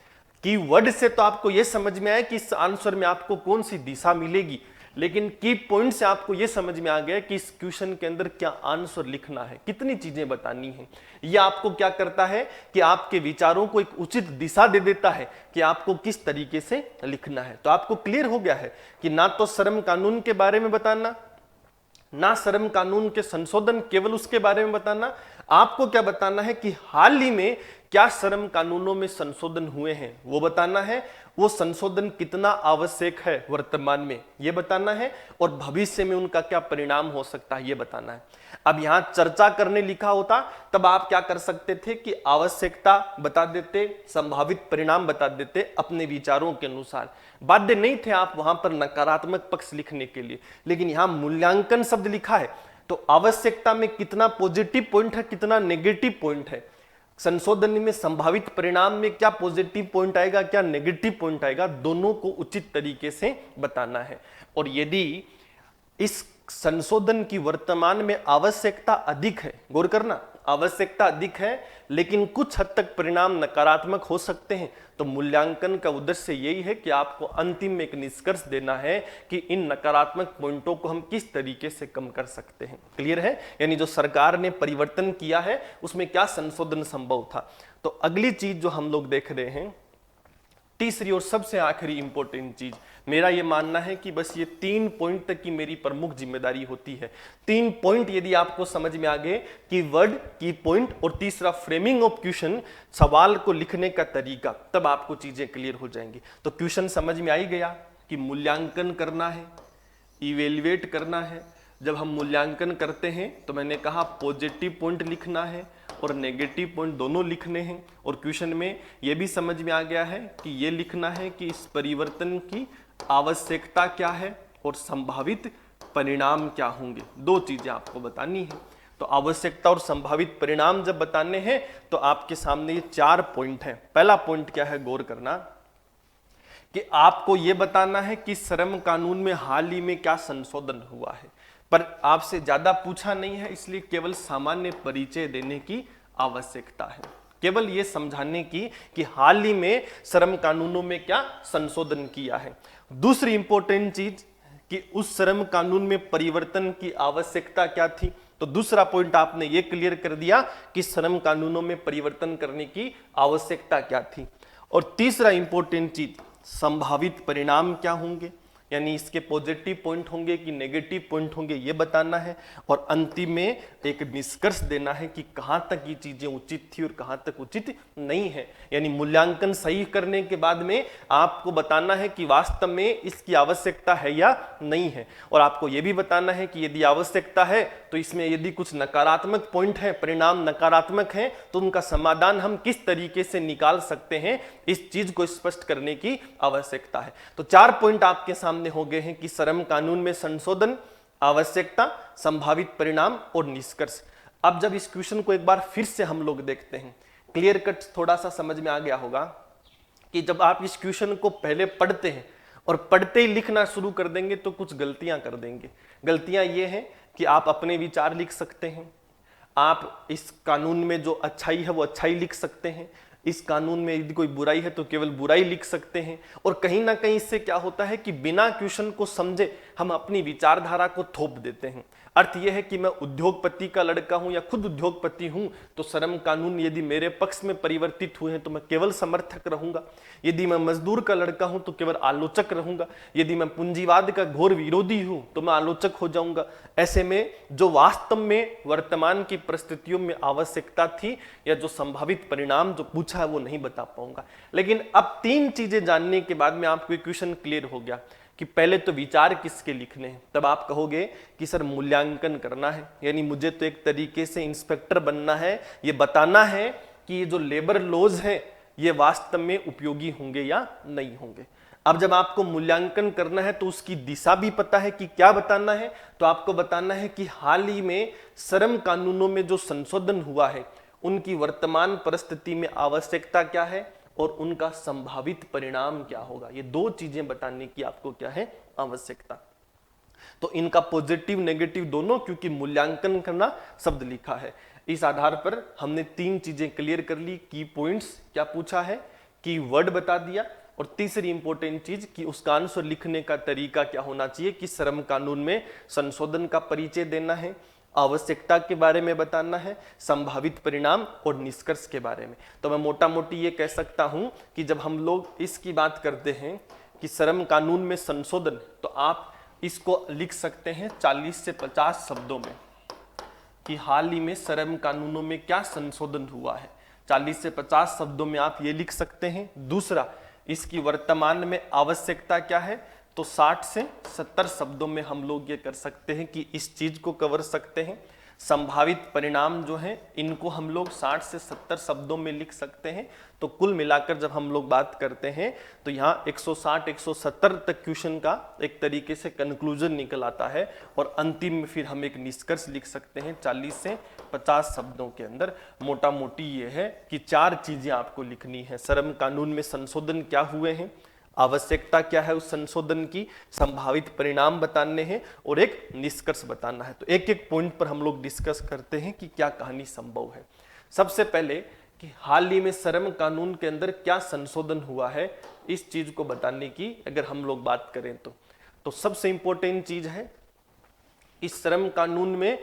कीवर्ड से तो आपको यह समझ में आया कि इस आंसर में आपको कौन सी दिशा मिलेगी, लेकिन की पॉइंट से आपको यह समझ में आ गया कि इस क्वेश्चन के अंदर क्या आंसर लिखना है, कितनी चीजें बतानी है। यह आपको क्या करता है कि आपके विचारों को एक उचित दिशा दे देता है कि आपको किस तरीके से लिखना है। तो आपको क्लियर हो गया है कि ना तो श्रम कानून के बारे में बताना, ना श्रम कानून के संशोधन केवल उसके बारे में बताना, आपको क्या बताना है कि हाल ही में क्या श्रम कानूनों में संशोधन हुए हैं वो बताना है, वो संशोधन कितना आवश्यक है वर्तमान में ये बताना है, और भविष्य में उनका क्या परिणाम हो सकता है ये बताना है। अब यहां चर्चा करने लिखा होता तब आप क्या कर सकते थे कि आवश्यकता बता देते, संभावित परिणाम बता देते अपने विचारों के अनुसार, बाध्य नहीं थे आप वहां पर नकारात्मक पक्ष लिखने के लिए। लेकिन यहां मूल्यांकन शब्द लिखा है तो आवश्यकता में कितना पॉजिटिव पॉइंट है, कितना नेगेटिव पॉइंट है, संशोधन में संभावित परिणाम में क्या पॉजिटिव पॉइंट आएगा, क्या नेगेटिव पॉइंट आएगा, दोनों को उचित तरीके से बताना है। और यदि इस संशोधन की वर्तमान में आवश्यकता अधिक है, गौर करना, आवश्यकता अधिक है लेकिन कुछ हद तक परिणाम नकारात्मक हो सकते हैं, तो मूल्यांकन का उद्देश्य यही है कि आपको अंतिम में एक निष्कर्ष देना है कि इन नकारात्मक पॉइंटों को हम किस तरीके से कम कर सकते हैं। क्लियर है? यानी जो सरकार ने परिवर्तन किया है उसमें क्या संशोधन संभव था। तो अगली चीज जो हम लोग देख रहे हैं, तीसरी और सबसे आखिरी इंपॉर्टेंट चीज, मेरा यह मानना है कि बस ये 3 पॉइंट तक की मेरी प्रमुख जिम्मेदारी होती है। 3 पॉइंट यदि आपको समझ में आ गए कि वर्ड, की पॉइंट और तीसरा फ्रेमिंग ऑफ क्वेश्चन, सवाल को लिखने का तरीका, तब आपको चीजें क्लियर हो जाएंगी। तो क्वेश्चन समझ में आ ही गया कि मूल्यांकन करना है, इवेल्युएट करना है। जब हम मूल्यांकन करते हैं तो मैंने कहा पॉजिटिव पॉइंट लिखना है और नेगेटिव पॉइंट दोनों लिखने हैं। और क्वेश्चन में यह भी समझ में आ गया है कि यह लिखना है कि इस परिवर्तन की आवश्यकता क्या है और संभावित परिणाम क्या होंगे। 2 चीजें आपको बतानी है। तो आवश्यकता और संभावित परिणाम जब बताने हैं तो आपके सामने ये 4 पॉइंट हैं। पहला पॉइंट क्या है, गौर करना, कि आपको यह बताना है कि श्रम कानून में हाल ही में क्या संशोधन हुआ है। पर आपसे ज्यादा पूछा नहीं है, इसलिए केवल सामान्य परिचय देने की आवश्यकता है, केवल यह समझाने की कि हाल ही में श्रम कानूनों में क्या संशोधन किया है। दूसरी इंपॉर्टेंट चीज कि उस श्रम कानून में परिवर्तन की आवश्यकता क्या थी। तो दूसरा पॉइंट आपने ये क्लियर कर दिया कि श्रम कानूनों में परिवर्तन करने की आवश्यकता क्या थी। और तीसरा इंपॉर्टेंट चीज, संभावित परिणाम क्या होंगे, यानी इसके पॉजिटिव पॉइंट होंगे कि नेगेटिव पॉइंट होंगे, ये बताना है। और अंतिम में एक निष्कर्ष देना है कि कहां तक ये चीजें उचित थी और कहां तक उचित नहीं है। यानी मूल्यांकन सही करने के बाद में आपको बताना है कि वास्तव में इसकी आवश्यकता है या नहीं है। और आपको यह भी बताना है कि यदि आवश्यकता है तो इसमें यदि कुछ नकारात्मक पॉइंट है, परिणाम नकारात्मक है, तो उनका समाधान हम किस तरीके से निकाल सकते हैं, इस चीज को स्पष्ट करने की आवश्यकता है। तो 4 पॉइंट आपके सामने हो गए हैं कि श्रम कानून में संशोधन, आवश्यकता, संभावित परिणाम और निष्कर्ष। अब जब इस क्वेश्चन को एक बार फिर से हम लोग देखते हैं, क्लियर कट थोड़ा सा समझ में आ गया होगा कि जब आप इस क्वेश्चन को पहले पढ़ते हैं और पढ़ते ही लिखना शुरू कर देंगे तो कुछ गलतियां कर देंगे। गलतियां ये हैं कि आप अपने विचार लिख सकते हैं, आप इस कानून में जो अच्छाई है वो अच्छाई लिख सकते हैं, इस कानून में यदि कोई बुराई है तो केवल बुराई लिख सकते हैं। और कहीं ना कहीं इससे क्या होता है कि बिना क्वेश्चन को समझे हम अपनी विचारधारा को थोप देते हैं। अर्थ यह है कि मैं उद्योगपति का लड़का हूं या खुद उद्योगपति हूं तो श्रम कानून यदि मेरे पक्ष में परिवर्तित हुए हैं तो मैं केवल समर्थक रहूंगा, यदि मैं मजदूर का लड़का हूं तो केवल आलोचक रहूंगा, यदि मैं पूंजीवाद का घोर विरोधी हूं तो मैं आलोचक हो जाऊंगा। ऐसे में जो वास्तव में वर्तमान की परिस्थितियों में आवश्यकता थी या जो संभावित परिणाम जो पूछा है वो नहीं बता पाऊंगा। लेकिन अब 3 चीजें जानने के बाद में आपको क्वेश्चन क्लियर हो गया कि पहले तो विचार किसके लिखने हैं। तब आप कहोगे कि सर मूल्यांकन करना है, यानी मुझे तो एक तरीके से इंस्पेक्टर बनना है, ये बताना है कि ये जो लेबर लॉज है ये वास्तव में उपयोगी होंगे या नहीं होंगे। अब जब आपको मूल्यांकन करना है तो उसकी दिशा भी पता है कि क्या बताना है, तो आपको बताना है कि हाल ही में श्रम कानूनों में जो संशोधन हुआ है उनकी वर्तमान परिस्थिति में आवश्यकता क्या है और उनका संभावित परिणाम क्या होगा। ये 2 चीजें बताने की आपको क्या है आवश्यकता। तो इनका पॉजिटिव नेगेटिव दोनों, क्योंकि मूल्यांकन करना शब्द लिखा है। इस आधार पर हमने 3 चीजें क्लियर कर ली। की पॉइंट्स क्या पूछा है, की वर्ड बता दिया, और तीसरी इंपॉर्टेंट चीज कि उसका आंसर लिखने का तरीका क्या होना चाहिए, कि श्रम कानून में संशोधन का परिचय देना है, आवश्यकता के बारे में बताना है, संभावित परिणाम और निष्कर्ष के बारे में। तो मैं मोटा मोटी ये कह सकता हूं कि जब हम लोग इसकी बात करते हैं कि श्रम कानून में संशोधन, तो आप इसको लिख सकते हैं 40 से 50 शब्दों में कि हाल ही में श्रम कानूनों में क्या संशोधन हुआ है। 40 से 50 शब्दों में आप ये लिख सकते हैं। दूसरा, इसकी वर्तमान में आवश्यकता क्या है, तो 60 से 70 शब्दों में हम लोग ये कर सकते हैं कि इस चीज को कवर सकते हैं। संभावित परिणाम जो हैं इनको हम लोग 60 से 70 शब्दों में लिख सकते हैं। तो कुल मिलाकर जब हम लोग बात करते हैं तो यहाँ 160-170 तक क्वेश्चन का एक तरीके से कंक्लूजन निकल आता है, और अंतिम में फिर हम एक निष्कर्ष लिख सकते हैं 40 से 50 शब्दों के अंदर। मोटा मोटी ये है कि 4 चीजें आपको लिखनी है। श्रम कानून में संशोधन क्या हुए हैं, आवश्यकता क्या है उस संशोधन की, संभावित परिणाम बताने हैं और एक निष्कर्ष बताना है। तो एक एक पॉइंट पर हम लोग डिस्कस करते हैं कि क्या कहानी संभव है। सबसे पहले कि हाल ही में श्रम कानून के अंदर क्या संशोधन हुआ है, इस चीज को बताने की अगर हम लोग बात करें तो सबसे इंपॉर्टेंट चीज है, इस श्रम कानून में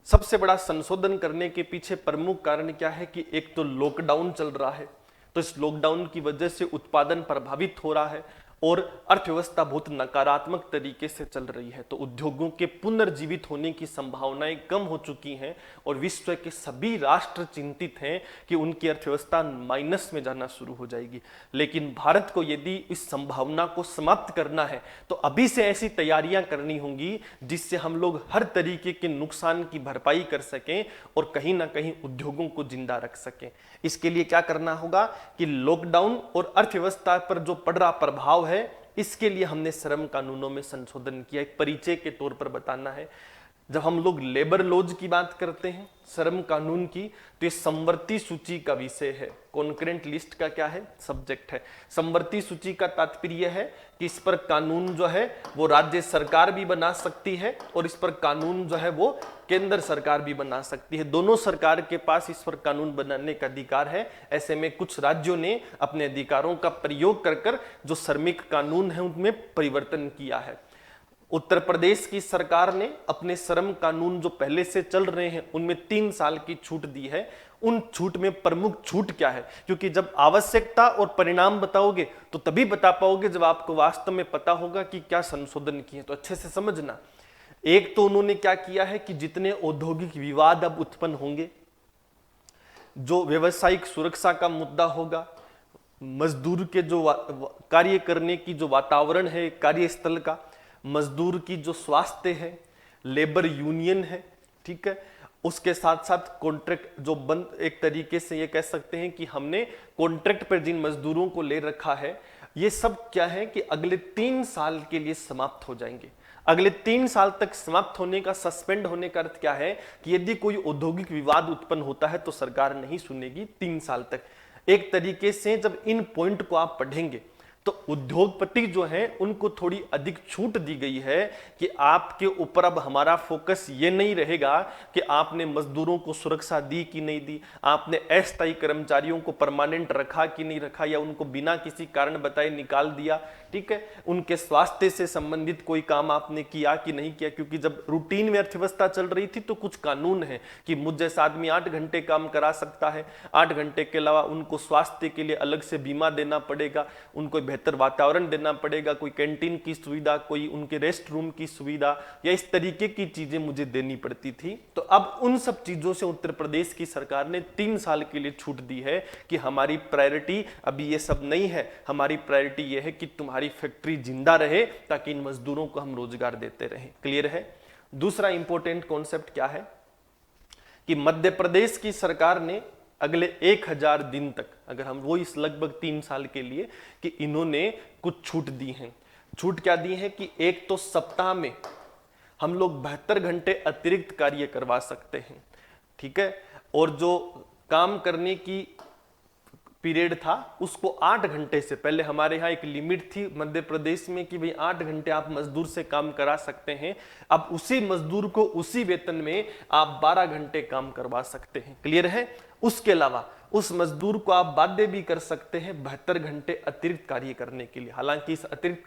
सबसे बड़ा संशोधन करने के पीछे प्रमुख कारण क्या है कि एक तो लॉकडाउन चल रहा है, तो इस लॉकडाउन की वजह से उत्पादन प्रभावित हो रहा है और अर्थव्यवस्था बहुत नकारात्मक तरीके से चल रही है। तो उद्योगों के पुनर्जीवित होने की संभावनाएं कम हो चुकी हैं और विश्व के सभी राष्ट्र चिंतित हैं कि उनकी अर्थव्यवस्था माइनस में जाना शुरू हो जाएगी। लेकिन भारत को यदि इस संभावना को समाप्त करना है तो अभी से ऐसी तैयारियां करनी होंगी जिससे हम लोग हर तरीके के नुकसान की भरपाई कर सकें और कहीं ना कहीं उद्योगों को जिंदा रख सकें। इसके लिए क्या करना होगा कि लॉकडाउन और अर्थव्यवस्था पर जो पड़ रहा प्रभाव है, इसके लिए हमने श्रम कानूनों में संशोधन किया। एक परिचय के तौर पर बताना है, जब हम लोग लेबर लॉज की बात करते हैं श्रम कानून की, तो ये समवर्ती सूची का विषय है। कॉन्करेंट लिस्ट का क्या है, सब्जेक्ट है। समवर्ती सूची का तात्पर्य है कि इस पर कानून जो है वो राज्य सरकार भी बना सकती है और इस पर कानून जो है वो केंद्र सरकार भी बना सकती है। दोनों सरकार के पास इस पर कानून बनाने का अधिकार है। ऐसे में कुछ राज्यों ने अपने अधिकारों का प्रयोग कर जो श्रमिक कानून है उनमें परिवर्तन किया है। उत्तर प्रदेश की सरकार ने अपने श्रम कानून जो पहले से चल रहे हैं उनमें 3 साल की छूट दी है। उन छूट में प्रमुख छूट क्या है, क्योंकि जब आवश्यकता और परिणाम बताओगे तो तभी बता पाओगे जब आपको वास्तव में पता होगा कि क्या संशोधन किए। तो अच्छे से समझना, एक तो उन्होंने क्या किया है कि जितने औद्योगिक विवाद अब उत्पन्न होंगे, जो व्यवसायिक सुरक्षा का मुद्दा होगा, मजदूर के जो कार्य करने की जो वातावरण है कार्यस्थल का, मजदूर की जो स्वास्थ्य है, लेबर यूनियन है, ठीक है, उसके साथ साथ कॉन्ट्रैक्ट जो बंद, एक तरीके से ये कह सकते हैं कि हमने कॉन्ट्रैक्ट पर जिन मजदूरों को ले रखा है, ये सब क्या है कि अगले 3 साल के लिए समाप्त हो जाएंगे। अगले 3 साल तक समाप्त होने का, सस्पेंड होने का अर्थ क्या है कि यदि कोई औद्योगिक विवाद उत्पन्न होता है तो सरकार नहीं सुनेगी 3 साल तक। एक तरीके से जब इन पॉइंट को आप पढ़ेंगे तो उद्योगपति जो हैं उनको थोड़ी अधिक छूट दी गई है कि आपके ऊपर अब हमारा फोकस ये नहीं रहेगा कि आपने मजदूरों को सुरक्षा दी कि नहीं दी, आपने अस्थायी कर्मचारियों को परमानेंट रखा कि नहीं रखा, या उनको बिना किसी कारण बताए निकाल दिया, ठीक है, उनके स्वास्थ्य से संबंधित कोई काम आपने किया कि नहीं किया। क्योंकि जब रूटीन में अर्थव्यवस्था चल रही थी तो कुछ कानून है कि मुझ जैसा आदमी 8 घंटे काम करा सकता है, 8 घंटे के अलावा उनको स्वास्थ्य के लिए अलग से बीमा देना पड़ेगा, उनको बेहतर वातावरण देना पड़ेगा, कोई कैंटीन की सुविधा, कोई उनके रेस्ट रूम की सुविधा, या इस तरीके की चीजें मुझे देनी पड़ती थी। तो अब उन सब चीजों से उत्तर प्रदेश की सरकार ने 3 साल के लिए छूट दी है कि हमारी प्रायोरिटी अभी ये सब नहीं है, हमारी प्रायोरिटी ये है कि तुम्हारी फैक्ट्री जिंदा रहे ताकि इन मजदूरों को हम रोजगार देते रहें। क्लियर है? दूसरा इंपॉर्टेंट कॉन्सेप्ट क्या है कि मध्य प्रदेश की सरकार ने अगले 1000 दिन तक, अगर हम वो इस लगभग 3 साल के लिए, कि इन्होंने कुछ छूट दी हैं। छूट क्या दी है कि एक तो सप्ताह में हम लोग 72 घंटे अतिरिक्त कार्य करवा सकते हैं, ठीक है, और जो काम करने की पीरियड था उसको 8 घंटे से, पहले हमारे यहाँ एक लिमिट थी मध्य प्रदेश में कि भाई 8 घंटे आप मजदूर से काम करा सकते हैं, अब उसी मजदूर को उसी वेतन में आप 12 घंटे काम करवा सकते हैं। क्लियर है? उसके अलावा उस मजदूर को आप बाध्य भी कर सकते हैं 72 घंटे अतिरिक्त कार्य करने के लिए। हालांकि इस अतिरिक्त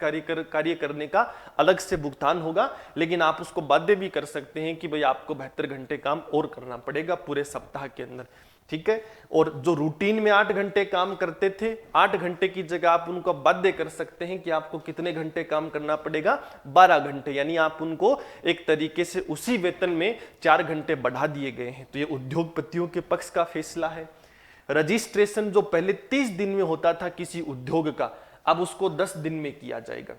कार्य करने का अलग से भुगतान होगा, लेकिन आप उसको बाध्य भी कर सकते हैं कि भाई आपको 72 घंटे काम और करना पड़ेगा पूरे सप्ताह के अंदर, ठीक है। और जो रूटीन में 8 घंटे काम करते थे, 8 घंटे की जगह आप उनको बाध्य कर सकते हैं कि आपको कितने घंटे काम करना पड़ेगा, 12 घंटे, यानी आप उनको एक तरीके से उसी वेतन में 4 घंटे बढ़ा दिए गए हैं। तो ये उद्योगपतियों के पक्ष का फैसला है। रजिस्ट्रेशन जो पहले 30 दिन में होता था किसी उद्योग का, अब उसको 10 दिन में किया जाएगा।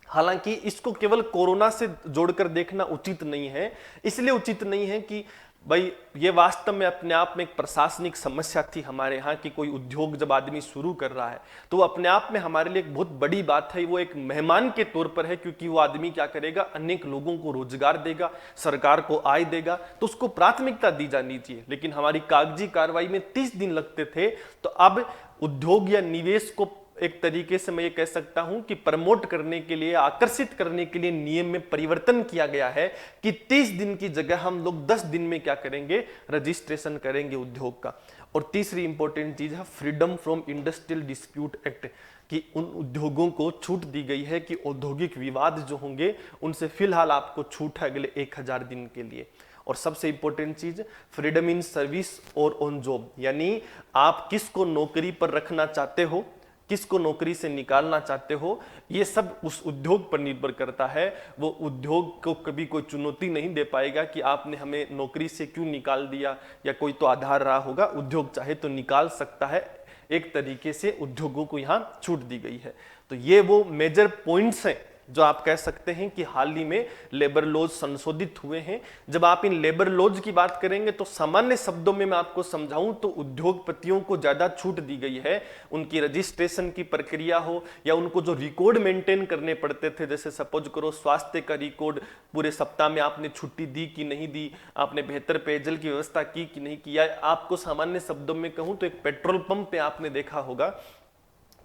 हालांकि इसको केवल कोरोना से जोड़कर देखना उचित नहीं है। इसलिए उचित नहीं है कि भाई ये वास्तव में अपने आप में एक प्रशासनिक समस्या थी हमारे यहाँ कि कोई उद्योग जब आदमी शुरू कर रहा है तो वो अपने आप में हमारे लिए एक बहुत बड़ी बात है। वो एक मेहमान के तौर पर है, क्योंकि वो आदमी क्या करेगा, अनेक लोगों को रोजगार देगा, सरकार को आय देगा, तो उसको प्राथमिकता दी जानी चाहिए। लेकिन हमारी कागजी कार्रवाई में 30 दिन लगते थे, तो अब उद्योग या निवेश को एक तरीके से मैं ये कह सकता हूं कि प्रमोट करने के लिए, आकर्षित करने के लिए नियम में परिवर्तन किया गया है कि 30 दिन की जगह हम लोग 10 दिन में क्या करेंगे, रजिस्ट्रेशन करेंगे उद्योग का। और तीसरी इंपॉर्टेंट चीज है freedom from industrial dispute act, कि उन उद्योगों को छूट दी गई है कि औद्योगिक विवाद जो होंगे उनसे फिलहाल आपको छूट है अगले 1000 दिन के लिए। और सबसे इंपॉर्टेंट चीज फ्रीडम इन सर्विस और ऑन जॉब, यानी आप किसको नौकरी पर रखना चाहते हो, किसको नौकरी से निकालना चाहते हो, ये सब उस उद्योग पर निर्भर करता है। वो उद्योग को कभी कोई चुनौती नहीं दे पाएगा कि आपने हमें नौकरी से क्यों निकाल दिया, या कोई तो आधार रहा होगा। उद्योग चाहे तो निकाल सकता है। एक तरीके से उद्योगों को यहाँ छूट दी गई है। तो ये वो मेजर पॉइंट्स हैं जो आप कह सकते हैं कि हाल ही में लेबर लॉज संशोधित हुए हैं। जब आप इन लेबर लॉज की बात करेंगे तो सामान्य शब्दों में मैं आपको समझाऊं तो उद्योगपतियों को ज्यादा छूट दी गई है। उनकी रजिस्ट्रेशन की प्रक्रिया हो या उनको जो रिकॉर्ड मेंटेन करने पड़ते थे, जैसे सपोज करो स्वास्थ्य का रिकॉर्ड, पूरे सप्ताह में आपने छुट्टी दी कि नहीं दी, आपने बेहतर पेयजल की व्यवस्था की कि नहीं किया। आपको सामान्य शब्दों में कहूं तो एक पेट्रोल पंप पे आपने देखा होगा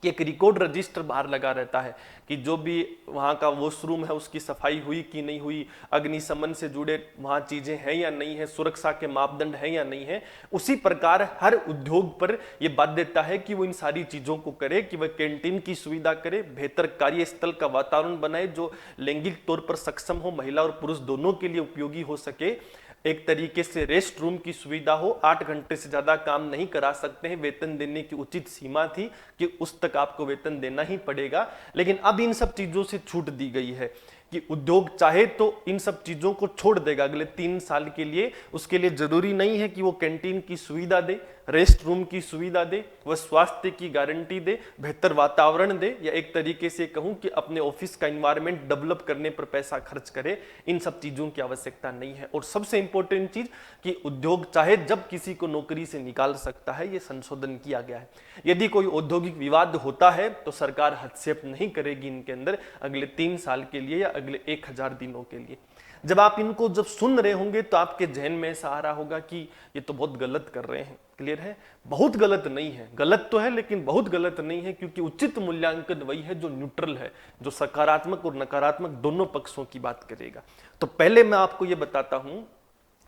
कि एक रिकॉर्ड रजिस्टर बाहर लगा रहता है कि जो भी वहाँ का वॉशरूम है उसकी सफाई हुई कि नहीं हुई, अग्निशमन से जुड़े वहाँ चीजें हैं या नहीं है, सुरक्षा के मापदंड हैं या नहीं है। उसी प्रकार हर उद्योग पर यह बाध्यता है कि वो इन सारी चीजों को करे, कि वह कैंटीन की सुविधा करे, बेहतर कार्यस्थल का वातावरण बनाए जो लैंगिक तौर पर सक्षम हो, महिला और पुरुष दोनों के लिए उपयोगी हो सके। एक तरीके से रेस्ट रूम की सुविधा हो। 8 घंटे से ज्यादा काम नहीं करा सकते हैं, वेतन देने की उचित सीमा थी कि उस तक आपको वेतन देना ही पड़ेगा। लेकिन अब इन सब चीजों से छूट दी गई है कि उद्योग चाहे तो इन सब चीजों को छोड़ देगा अगले 3 साल के लिए। उसके लिए जरूरी नहीं है कि वो कैंटीन की सुविधा दे, रेस्ट रूम की सुविधा दे, वह स्वास्थ्य की गारंटी दे, बेहतर वातावरण दे, या एक तरीके से कहूं कि अपने ऑफिस का एनवायरनमेंट डेवलप करने पर पैसा खर्च करे। इन सब चीजों की आवश्यकता नहीं है। और सबसे इंपॉर्टेंट चीज कि उद्योग चाहे जब किसी को नौकरी से निकाल सकता है, यह संशोधन किया गया है। यदि कोई औद्योगिक विवाद होता है तो सरकार हस्तक्षेप नहीं करेगी इनके अंदर अगले 3 साल के लिए या अगले 1000 दिनों के लिए। जब आप इनको जब सुन रहे होंगे तो आपके जहन में ऐसा आ रहा होगा कि ये तो बहुत गलत कर रहे हैं। क्लियर है? बहुत गलत नहीं है, गलत तो है लेकिन बहुत गलत नहीं है, क्योंकि उचित मूल्यांकन वही है जो न्यूट्रल है, जो सकारात्मक और नकारात्मक दोनों पक्षों की बात करेगा। तो पहले मैं आपको ये बताता हूं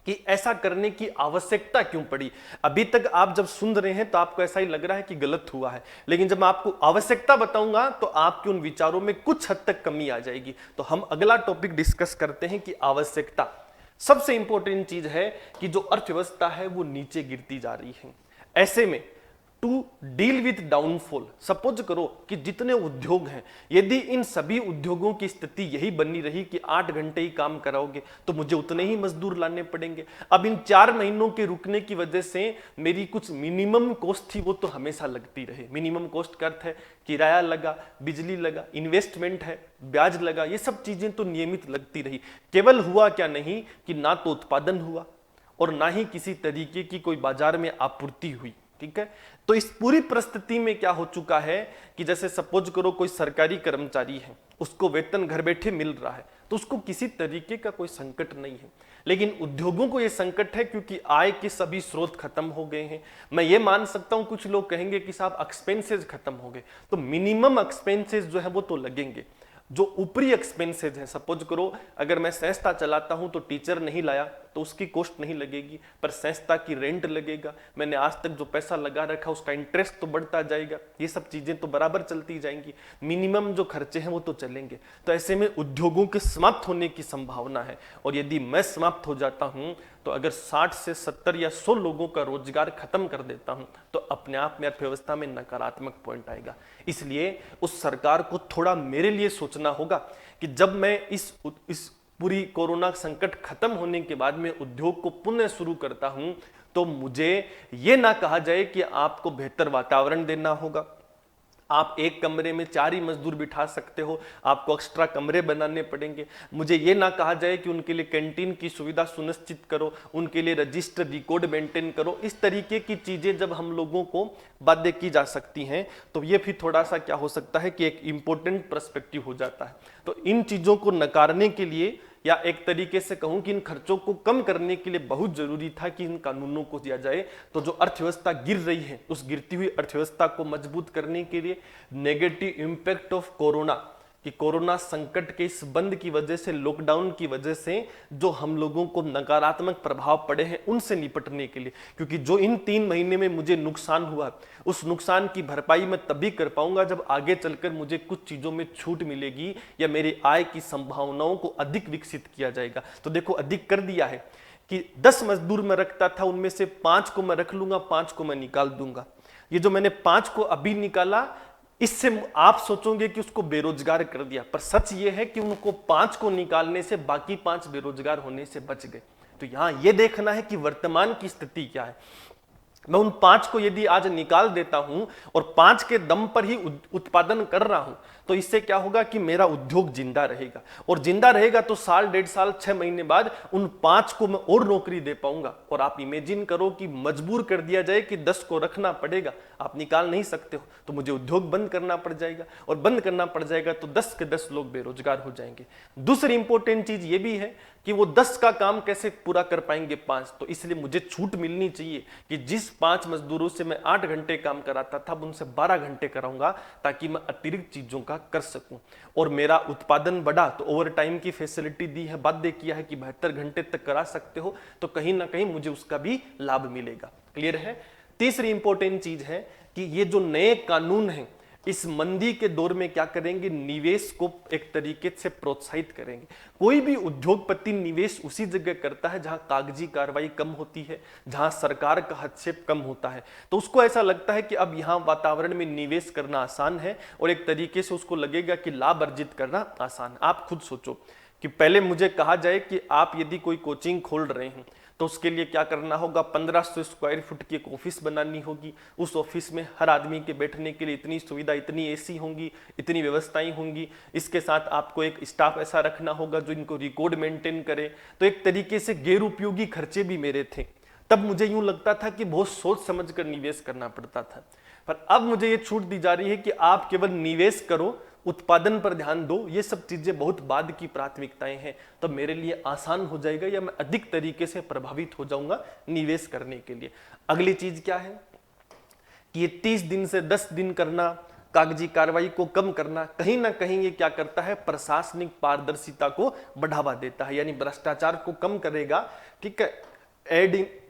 कि ऐसा करने की आवश्यकता क्यों पड़ी। अभी तक आप जब सुन रहे हैं तो आपको ऐसा ही लग रहा है कि गलत हुआ है, लेकिन जब मैं आपको आवश्यकता बताऊंगा तो आपके उन विचारों में कुछ हद तक कमी आ जाएगी। तो हम अगला टॉपिक डिस्कस करते हैं कि आवश्यकता। सबसे इंपॉर्टेंट चीज है कि जो अर्थव्यवस्था है वो नीचे गिरती जा रही है। ऐसे में to deal with downfall, suppose करो कि जितने उद्योग हैं, यदि इन सभी उद्योगों की स्थिति यही बनी रही कि 8 घंटे ही काम कराओगे तो मुझे उतने ही मजदूर लाने पड़ेंगे। अब इन 4 महीनों के रुकने की वजह से मेरी कुछ मिनिमम कॉस्ट थी वो तो हमेशा लगती रहे। मिनिमम कॉस्ट का अर्थ है किराया लगा, बिजली लगा, इन्वेस्टमेंट है, ब्याज लगा, ये सब चीजें तो नियमित लगती रही। केवल हुआ क्या नहीं कि ना तो उत्पादन हुआ और ना ही किसी तरीके की कोई बाजार में आपूर्ति हुई। ठीक है, तो इस पूरी परिस्थिति में क्या हो चुका है कि जैसे सपोज करो कोई सरकारी कर्मचारी है, उसको वेतन घर बैठे मिल रहा है तो उसको किसी तरीके का कोई संकट नहीं है, लेकिन उद्योगों को यह संकट है क्योंकि आय के सभी स्रोत खत्म हो गए हैं। मैं ये मान सकता हूं, कुछ लोग कहेंगे कि साहब एक्सपेंसेस खत्म हो गए, तो मिनिमम एक्सपेंसेस जो है वो तो लगेंगे। जो ऊपरी एक्सपेंसेस हैं, सपोज करो अगर मैं संस्था चलाता हूं तो टीचर नहीं लाया तो उसकी कॉस्ट नहीं लगेगी, पर संस्था की रेंट लगेगा, मैंने आज तक जो पैसा लगा रखा उसका इंटरेस्ट तो बढ़ता जाएगा, ये सब चीजें तो बराबर चलती जाएंगी, मिनिमम जो खर्चे हैं वो तो चलेंगे। तो ऐसे में उद्योगों के समाप्त होने की संभावना है, और यदि मैं समाप्त हो जाता हूं तो अगर 60 से 70 या 100 लोगों का रोजगार खत्म कर देता हूं तो अपने आप में अर्थव्यवस्था में नकारात्मक पॉइंट आएगा। इसलिए उस सरकार को थोड़ा मेरे लिए सोचना होगा कि जब मैं इस पूरी कोरोना संकट खत्म होने के बाद में उद्योग को पुनः शुरू करता हूं तो मुझे यह ना कहा जाए कि आपको बेहतर वातावरण देना होगा, आप एक कमरे में 4 ही मजदूर बिठा सकते हो, आपको एक्स्ट्रा कमरे बनाने पड़ेंगे। मुझे ये ना कहा जाए कि उनके लिए कैंटीन की सुविधा सुनिश्चित करो, उनके लिए रजिस्टर रिकॉर्ड मेंटेन करो। इस तरीके की चीजें जब हम लोगों को बातें की जा सकती हैं तो ये भी थोड़ा सा क्या हो सकता है कि एक इंपॉर्टेंट पर्सपेक्टिव हो जाता है। तो इन चीजों को नकारने के लिए या एक तरीके से कहूं कि इन खर्चों को कम करने के लिए बहुत जरूरी था कि इन कानूनों को दिया जाए। तो जो अर्थव्यवस्था गिर रही है उस गिरती हुई अर्थव्यवस्था को मजबूत करने के लिए नेगेटिव इंपैक्ट ऑफ कोरोना, कि कोरोना संकट के इस बंद की वजह से, लॉकडाउन की वजह से जो हम लोगों को नकारात्मक प्रभाव पड़े हैं उनसे निपटने के लिए, क्योंकि जो इन 3 महीने में मुझे नुकसान हुआ उस नुकसान की भरपाई मैं तभी कर पाऊंगा जब आगे चलकर मुझे कुछ चीजों में छूट मिलेगी या मेरी आय की संभावनाओं को अधिक विकसित किया जाएगा। तो देखो अधिक कर दिया है कि 10 मजदूर मैं रखता था, उनमें से 5 को मैं रख लूंगा, 5 को मैं निकाल दूंगा। ये जो मैंने 5 को अभी निकाला, इससे आप सोचोगे कि उसको बेरोजगार कर दिया, पर सच ये है कि उनको 5 को निकालने से बाकी 5 बेरोजगार होने से बच गए। तो यहां यह देखना है कि वर्तमान की स्थिति क्या है। मैं उन 5 को यदि आज निकाल देता हूं और 5 के दम पर ही उत्पादन कर रहा हूं तो इससे क्या होगा कि मेरा उद्योग जिंदा रहेगा, और जिंदा रहेगा तो साल, 1.5 साल, 6 महीने बाद उन 5 को मैं और नौकरी दे पाऊंगा। और आप इमेजिन करो कि मजबूर कर दिया जाए कि 10 को रखना पड़ेगा, आप निकाल नहीं सकते हो, तो मुझे उद्योग बंद करना पड़ जाएगा, और बंद करना पड़ जाएगा तो 10 के 10 लोग बेरोजगार हो जाएंगे। दूसरी इंपॉर्टेंट चीज ये भी है कि वो 10 का काम कैसे पूरा कर पाएंगे 5, तो इसलिए मुझे छूट मिलनी चाहिए कि जिस 5 मजदूरों से मैं 8 घंटे काम कराता था उनसे 12 घंटे कराऊंगा, ताकि मैं अतिरिक्त चीजों का कर सकूं। और मेरा उत्पादन बढ़ा तो ओवर टाइम की फैसिलिटी दी है, बाध्य किया है कि 72 घंटे तक करा सकते हो, तो कहीं ना कहीं मुझे उसका भी लाभ मिलेगा। क्लियर है? तीसरी इंपॉर्टेंट चीज है कि ये जो नए कानून हैं इस मंदी के दौर में क्या करेंगे, निवेश को एक तरीके से प्रोत्साहित करेंगे। कोई भी उद्योगपति निवेश उसी जगह करता है जहां कागजी कार्रवाई कम होती है, जहां सरकार का हस्तक्षेप कम होता है, तो उसको ऐसा लगता है कि अब यहां वातावरण में निवेश करना आसान है, और एक तरीके से उसको लगेगा कि लाभ अर्जित करना आसान है। आप खुद सोचो कि पहले मुझे कहा जाए कि आप यदि कोई कोचिंग खोल रहे हैं तो उसके लिए क्या करना होगा, 1500 स्क्वायर फुट की एक ऑफिस बनानी होगी, उस ऑफिस में हर आदमी के बैठने के लिए इतनी सुविधा, इतनी एसी होंगी, इतनी व्यवस्थाएं होंगी, इसके साथ आपको एक स्टाफ ऐसा रखना होगा जो इनको रिकॉर्ड मेंटेन करे। तो एक तरीके से गैर उपयोगी खर्चे भी मेरे थे। तब मुझे यूं लगता था कि बहुत सोच समझ कर निवेश करना पड़ता था, पर अब मुझे ये छूट दी जा रही है कि आप केवल निवेश करो, उत्पादन पर ध्यान दो, ये सब चीजें बहुत बाद की प्राथमिकताएं हैं, तो मेरे लिए आसान हो जाएगा या मैं अधिक तरीके से प्रभावित हो जाऊंगा निवेश करने के लिए। अगली चीज क्या है कि ये 30 दिन से 10 दिन करना, कागजी कार्रवाई को कम करना, कहीं ना कहीं ये क्या करता है, प्रशासनिक पारदर्शिता को बढ़ावा देता है, यानी भ्रष्टाचार को कम करेगा। ठीक है,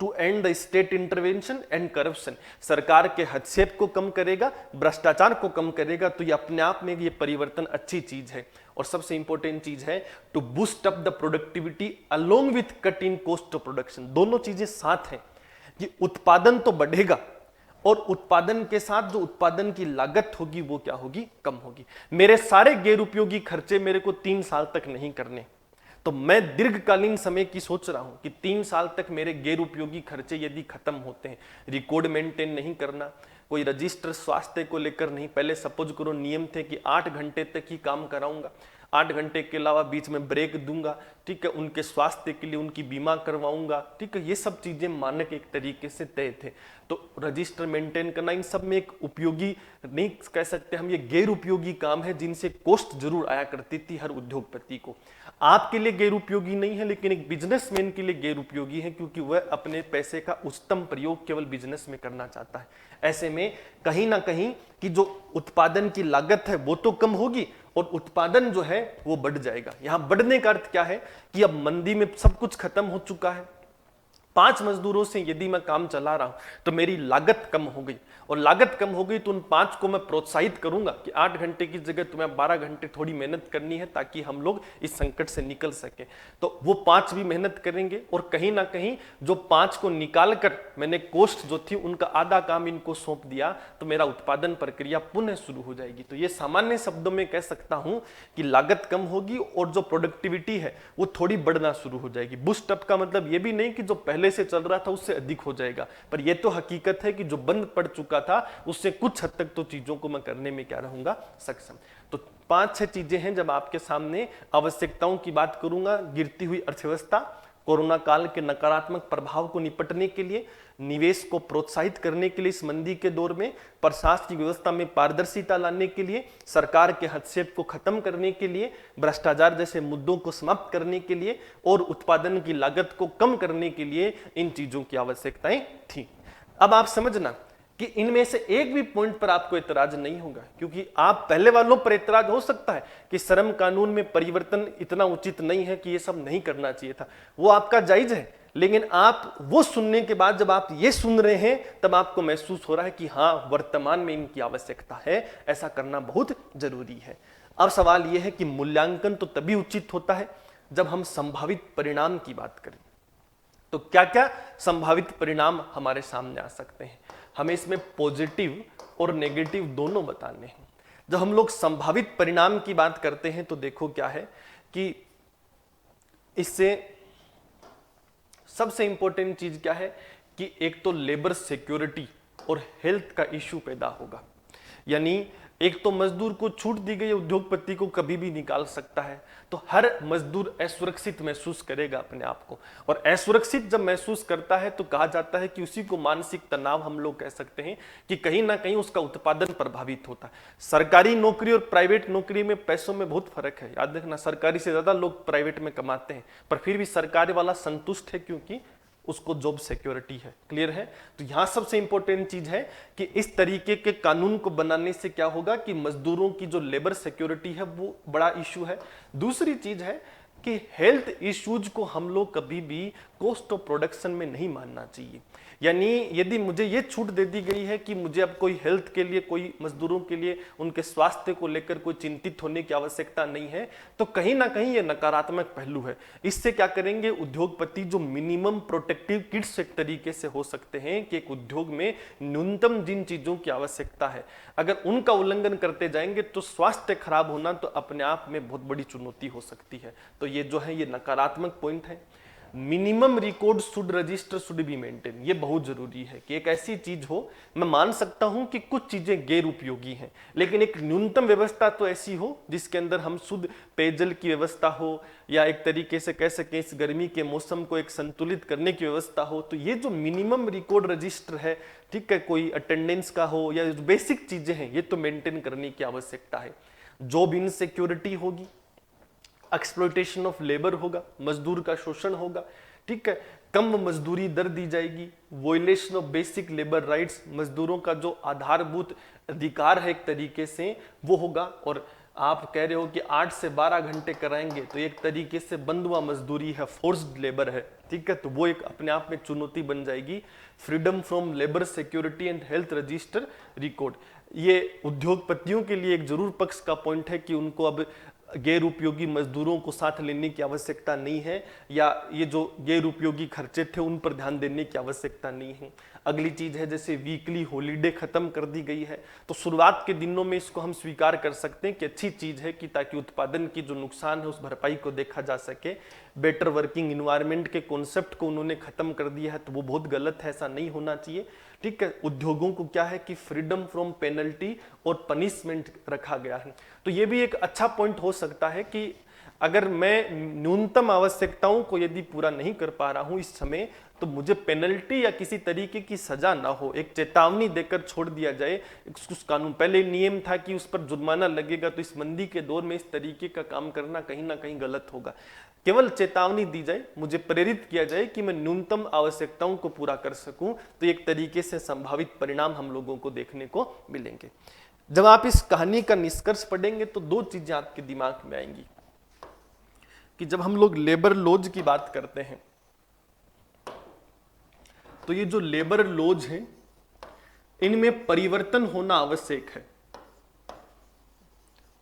to end the state intervention and corruption, सरकार के हस्तक्षेप को कम करेगा, भ्रष्टाचार को कम करेगा। तो ये अपने आप में ये परिवर्तन अच्छी चीज है। और सबसे इंपॉर्टेंट चीज है to boost up the productivity along with cut in cost of production. दोनों चीजें साथ हैं कि उत्पादन तो बढ़ेगा और उत्पादन के साथ जो उत्पादन की लागत होगी वो क्या होगी, कम होगी। मेरे सारे गैर उपयोगी खर्चे मेरे को 3 साल तक नहीं करने, तो मैं दीर्घकालीन समय की सोच रहा हूं कि 3 साल तक मेरे गैर उपयोगी खर्चे यदि खत्म होते हैं, रिकॉर्ड मेंटेन नहीं करना, कोई रजिस्टर स्वास्थ्य को लेकर नहीं, पहले सपोज करो नियम थे कि 8 घंटे तक ही काम कराऊंगा, 8 घंटे के अलावा बीच में ब्रेक दूंगा, ठीक है, उनके स्वास्थ्य के लिए उनकी बीमा करवाऊंगा, ठीक है, ये सब चीजें मानक एक तरीके से तय थे। तो रजिस्टर मेंटेन करना, इन सब में एक उपयोगी नहीं कह सकते हम, ये गैर उपयोगी काम है जिनसे कॉस्ट जरूर आया करती थी हर उद्योगपति को। आपके लिए गैर उपयोगी नहीं है, लेकिन एक बिजनेसमैन के लिए गैर उपयोगी है, क्योंकि वह अपने पैसे का उच्चतम प्रयोग केवल बिजनेस में करना चाहता है। ऐसे में कहीं ना कहीं कि जो उत्पादन की लागत है वो तो कम होगी और उत्पादन जो है वो बढ़ जाएगा। यहां बढ़ने का अर्थ क्या है कि अब मंदी में सब कुछ खत्म हो चुका है, 5 मजदूरों से यदि मैं काम चला रहा हूं तो मेरी लागत कम हो गई, और लागत कम हो गई तो उन 5 को मैं प्रोत्साहित करूंगा कि 8 घंटे की जगह तुम्हें 12 घंटे थोड़ी मेहनत करनी है ताकि हम लोग इस संकट से निकल सके। तो वो 5 भी मेहनत करेंगे और कहीं ना कहीं जो 5 को निकाल कर मैंने कॉस्ट जो थी उनका आधा काम इनको सौंप दिया, तो मेरा उत्पादन प्रक्रिया पुनः शुरू हो जाएगी। तो ये सामान्य शब्दों में कह सकता हूं कि लागत कम होगी और जो प्रोडक्टिविटी है वो थोड़ी बढ़ना शुरू हो जाएगी। बूस्ट अप का मतलब ये भी नहीं कि जो पहले से चल रहा था उससे अधिक हो जाएगा, पर यह तो हकीकत है कि जो बंद पड़ चुका था उससे कुछ हद तक तो चीजों को मैं करने में क्या रहूंगा, सक्षम। तो 5-6 चीजें हैं जब आपके सामने आवश्यकताओं की बात करूंगा। गिरती हुई अर्थव्यवस्था, कोरोना काल के नकारात्मक प्रभाव को निपटने के लिए, निवेश को प्रोत्साहित करने के लिए इस मंदी के दौर में, प्रशासनिक व्यवस्था में पारदर्शिता लाने के लिए, सरकार के हस्तक्षेप को खत्म करने के लिए, भ्रष्टाचार जैसे मुद्दों को समाप्त करने के लिए और उत्पादन की लागत को कम करने के लिए इन चीजों की आवश्यकताएं थी। अब आप समझना कि इनमें से एक भी पॉइंट पर आपको एतराज नहीं होगा, क्योंकि आप पहले वालों पर एतराज हो सकता है कि श्रम कानून में परिवर्तन इतना उचित नहीं है कि ये सब नहीं करना चाहिए था, वो आपका जायज है। लेकिन आप वो सुनने के बाद जब आप ये सुन रहे हैं तब आपको महसूस हो रहा है कि हाँ, वर्तमान में इनकी आवश्यकता है, ऐसा करना बहुत जरूरी है। अब सवाल यह है कि मूल्यांकन तो तभी उचित होता है जब हम संभावित परिणाम की बात करें। तो क्या क्या संभावित परिणाम हमारे सामने आ सकते हैं, हमें इसमें पॉजिटिव और नेगेटिव दोनों बताने हैं। जब हम लोग संभावित परिणाम की बात करते हैं तो देखो क्या है कि इससे सबसे इंपॉर्टेंट चीज क्या है कि एक तो लेबर सिक्योरिटी और हेल्थ का इश्यू पैदा होगा। यानी एक तो मजदूर को छूट दी गई, उद्योगपति को कभी भी निकाल सकता है, तो हर मजदूर असुरक्षित महसूस करेगा अपने आप को, और असुरक्षित जब महसूस करता है तो कहा जाता है कि उसी को मानसिक तनाव हम लोग कह सकते हैं कि कहीं ना कहीं उसका उत्पादन प्रभावित होता है। सरकारी नौकरी और प्राइवेट नौकरी में पैसों में बहुत फर्क है, याद रखना, सरकारी से ज्यादा लोग प्राइवेट में कमाते हैं, पर फिर भी सरकारी वाला संतुष्ट है क्योंकि उसको जॉब सिक्योरिटी है। क्लियर है? तो यहां सबसे इंपॉर्टेंट चीज है कि इस तरीके के कानून को बनाने से क्या होगा कि मजदूरों की जो लेबर सिक्योरिटी है वो बड़ा इशू है। दूसरी चीज है कि हेल्थ इश्यूज को हम लोग कभी भी कॉस्ट ऑफ प्रोडक्शन में नहीं मानना चाहिए। यानी यदि मुझे ये छूट दे दी गई है कि मुझे अब कोई हेल्थ के लिए, कोई मजदूरों के लिए उनके स्वास्थ्य को लेकर कोई चिंतित होने की आवश्यकता नहीं है, तो कहीं ना कहीं ये नकारात्मक पहलू है। इससे क्या करेंगे उद्योगपति, जो मिनिमम प्रोटेक्टिव किट्स एक तरीके से हो सकते हैं कि एक उद्योग में न्यूनतम जिन चीजों की आवश्यकता है अगर उनका उल्लंघन करते जाएंगे तो स्वास्थ्य खराब होना तो अपने आप में बहुत बड़ी चुनौती हो सकती है। तो ये जो है ये नकारात्मक पॉइंट है। Minimum record should register should be maintain, ये बहुत जरूरी है कि एक ऐसी चीज हो, मैं मान सकता हूं कि कुछ चीजें गैर उपयोगी हैं, लेकिन एक न्यूनतम व्यवस्था तो ऐसी हो जिसके अंदर हम शुद्ध पेयजल की व्यवस्था हो, या एक तरीके से कह सकें इस गर्मी के मौसम को एक संतुलित करने की व्यवस्था हो। तो ये जो मिनिमम रिकॉर्ड रजिस्टर है, ठीक है, कोई अटेंडेंस का हो या बेसिक चीजें हैं, ये तो मेंटेन करने की आवश्यकता है। जॉब इनसिक्योरिटी होगी, एक्सप्लॉयटेशन ऑफ लेबर होगा, मजदूर का शोषण होगा, ठीक है, कम मजदूरी दर दी जाएगी, वोलेशन ऑफ बेसिक लेबर राइट्स, मजदूरों का जो आधारभूत अधिकार है एक तरीके से वो होगा। और आप कह रहे हो कि 8 से 12 घंटे कराएंगे तो एक तरीके से बंधुआ मजदूरी है, फोर्स्ड लेबर है, ठीक है, तो वो एक अपने आप में चुनौती बन जाएगी। Freedom from labour security and health register record, ये उद्योगपतियों के लिए एक जरूर पक्ष का पॉइंट है कि उनको अब गैर उपयोगी मजदूरों को साथ लेने की आवश्यकता नहीं है, या ये जो गैर उपयोगी खर्चे थे उन पर ध्यान देने की आवश्यकता नहीं है। अगली चीज है जैसे वीकली हॉलीडे खत्म कर दी गई है, तो शुरुआत के दिनों में इसको हम स्वीकार कर सकते हैं कि अच्छी चीज है कि ताकि उत्पादन की जो नुकसान है उस भरपाई को देखा जा सके। बेटर वर्किंग इन्वायरमेंट के कॉन्सेप्ट को उन्होंने खत्म कर दिया है, तो वो बहुत गलत है, ऐसा नहीं होना चाहिए, ठीक है। उद्योगों को क्या है कि फ्रीडम फ्रॉम पेनल्टी और पनिशमेंट रखा गया है, तो ये भी एक अच्छा पॉइंट हो सकता है कि अगर मैं न्यूनतम आवश्यकताओं को यदि पूरा नहीं कर पा रहा हूं इस समय, तो मुझे पेनल्टी या किसी तरीके की सजा ना हो, एक चेतावनी देकर छोड़ दिया जाए। उस कानून पहले नियम था कि उस पर जुर्माना लगेगा, तो इस मंदी के दौर में इस तरीके का काम करना कहीं ना कहीं गलत होगा। केवल चेतावनी दी जाए, मुझे प्रेरित किया जाए कि मैं न्यूनतम आवश्यकताओं को पूरा कर सकूं, तो एक तरीके से संभावित परिणाम हम लोगों को देखने को मिलेंगे। जब आप इस कहानी का निष्कर्ष पढ़ेंगे तो दो चीजें आपके दिमाग में आएंगी कि जब हम लोग लेबर लॉज की बात करते हैं तो ये जो लेबर लॉज हैं इनमें परिवर्तन होना आवश्यक है।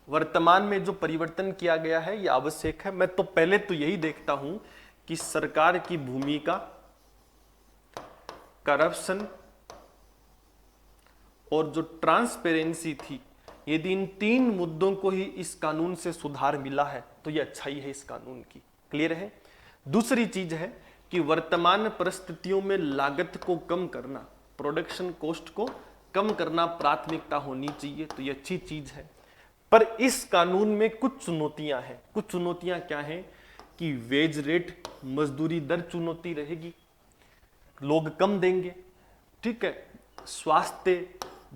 वर्तमान में जो परिवर्तन किया गया है ये आवश्यक है। मैं तो पहले तो यही देखता हूं कि सरकार की भूमिका, करप्शन और जो ट्रांसपेरेंसी थी, यदि इन 3 मुद्दों को ही इस कानून से सुधार मिला है तो ये अच्छाई है इस कानून की। क्लियर है। दूसरी चीज है कि वर्तमान परिस्थितियों में लागत को कम करना, प्रोडक्शन कॉस्ट को कम करना प्राथमिकता होनी चाहिए, तो ये अच्छी चीज है। पर इस कानून में कुछ चुनौतियां हैं। कुछ चुनौतियां क्या हैं कि वेज रेट, मजदूरी दर चुनौती रहेगी, लोग कम देंगे, ठीक है, स्वास्थ्य,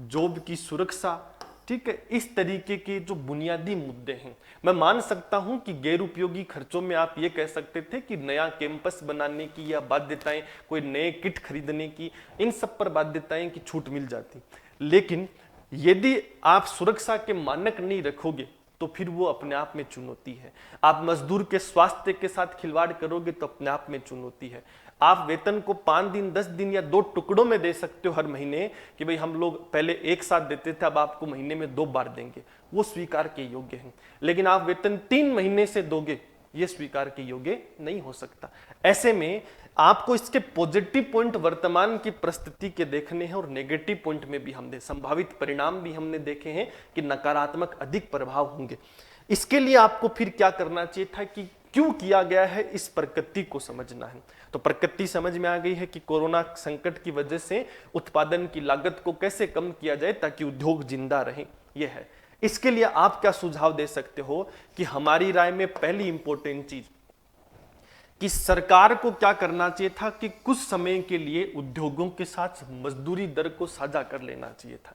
जॉब की सुरक्षा, ठीक है, इस तरीके के जो बुनियादी मुद्दे हैं। मैं मान सकता हूं कि गैर उपयोगी खर्चों में आप ये कह सकते थे कि नया कैंपस बनाने की या बाध्यताएं, कोई नए किट खरीदने की, इन सब पर बाध्यताएं की छूट मिल जाती। लेकिन यदि आप सुरक्षा के मानक नहीं रखोगे तो फिर वो अपने आप में चुनौती है। आप मजदूर के स्वास्थ्य के साथ खिलवाड़ करोगे तो अपने आप में चुनौती है। आप वेतन को 5 दिन, 10 दिन या 2 टुकड़ों में दे सकते हो हर महीने कि भाई हम लोग पहले एक साथ देते थे, अब आपको महीने में 2 बार देंगे, वो स्वीकार के योग्य है। लेकिन आप वेतन 3 महीने से दोगे, ये स्वीकार के योग्य नहीं हो सकता। ऐसे में आपको इसके पॉजिटिव पॉइंट वर्तमान की परिस्थिति के देखने हैं और नेगेटिव पॉइंट में भी हमने संभावित परिणाम भी हमने देखे हैं कि नकारात्मक अधिक प्रभाव होंगे। इसके लिए आपको फिर क्या करना चाहिए था कि क्यों किया गया है, इस प्रकृति को समझना है। तो प्रकृति समझ में आ गई है कि कोरोना संकट की वजह से उत्पादन की लागत को कैसे कम किया जाए ताकि उद्योग जिंदा रहे, यह है। इसके लिए आप क्या सुझाव दे सकते हो कि हमारी राय में पहली इंपॉर्टेंट चीज कि सरकार को क्या करना चाहिए था कि कुछ समय के लिए उद्योगों के साथ मजदूरी दर को साझा कर लेना चाहिए था।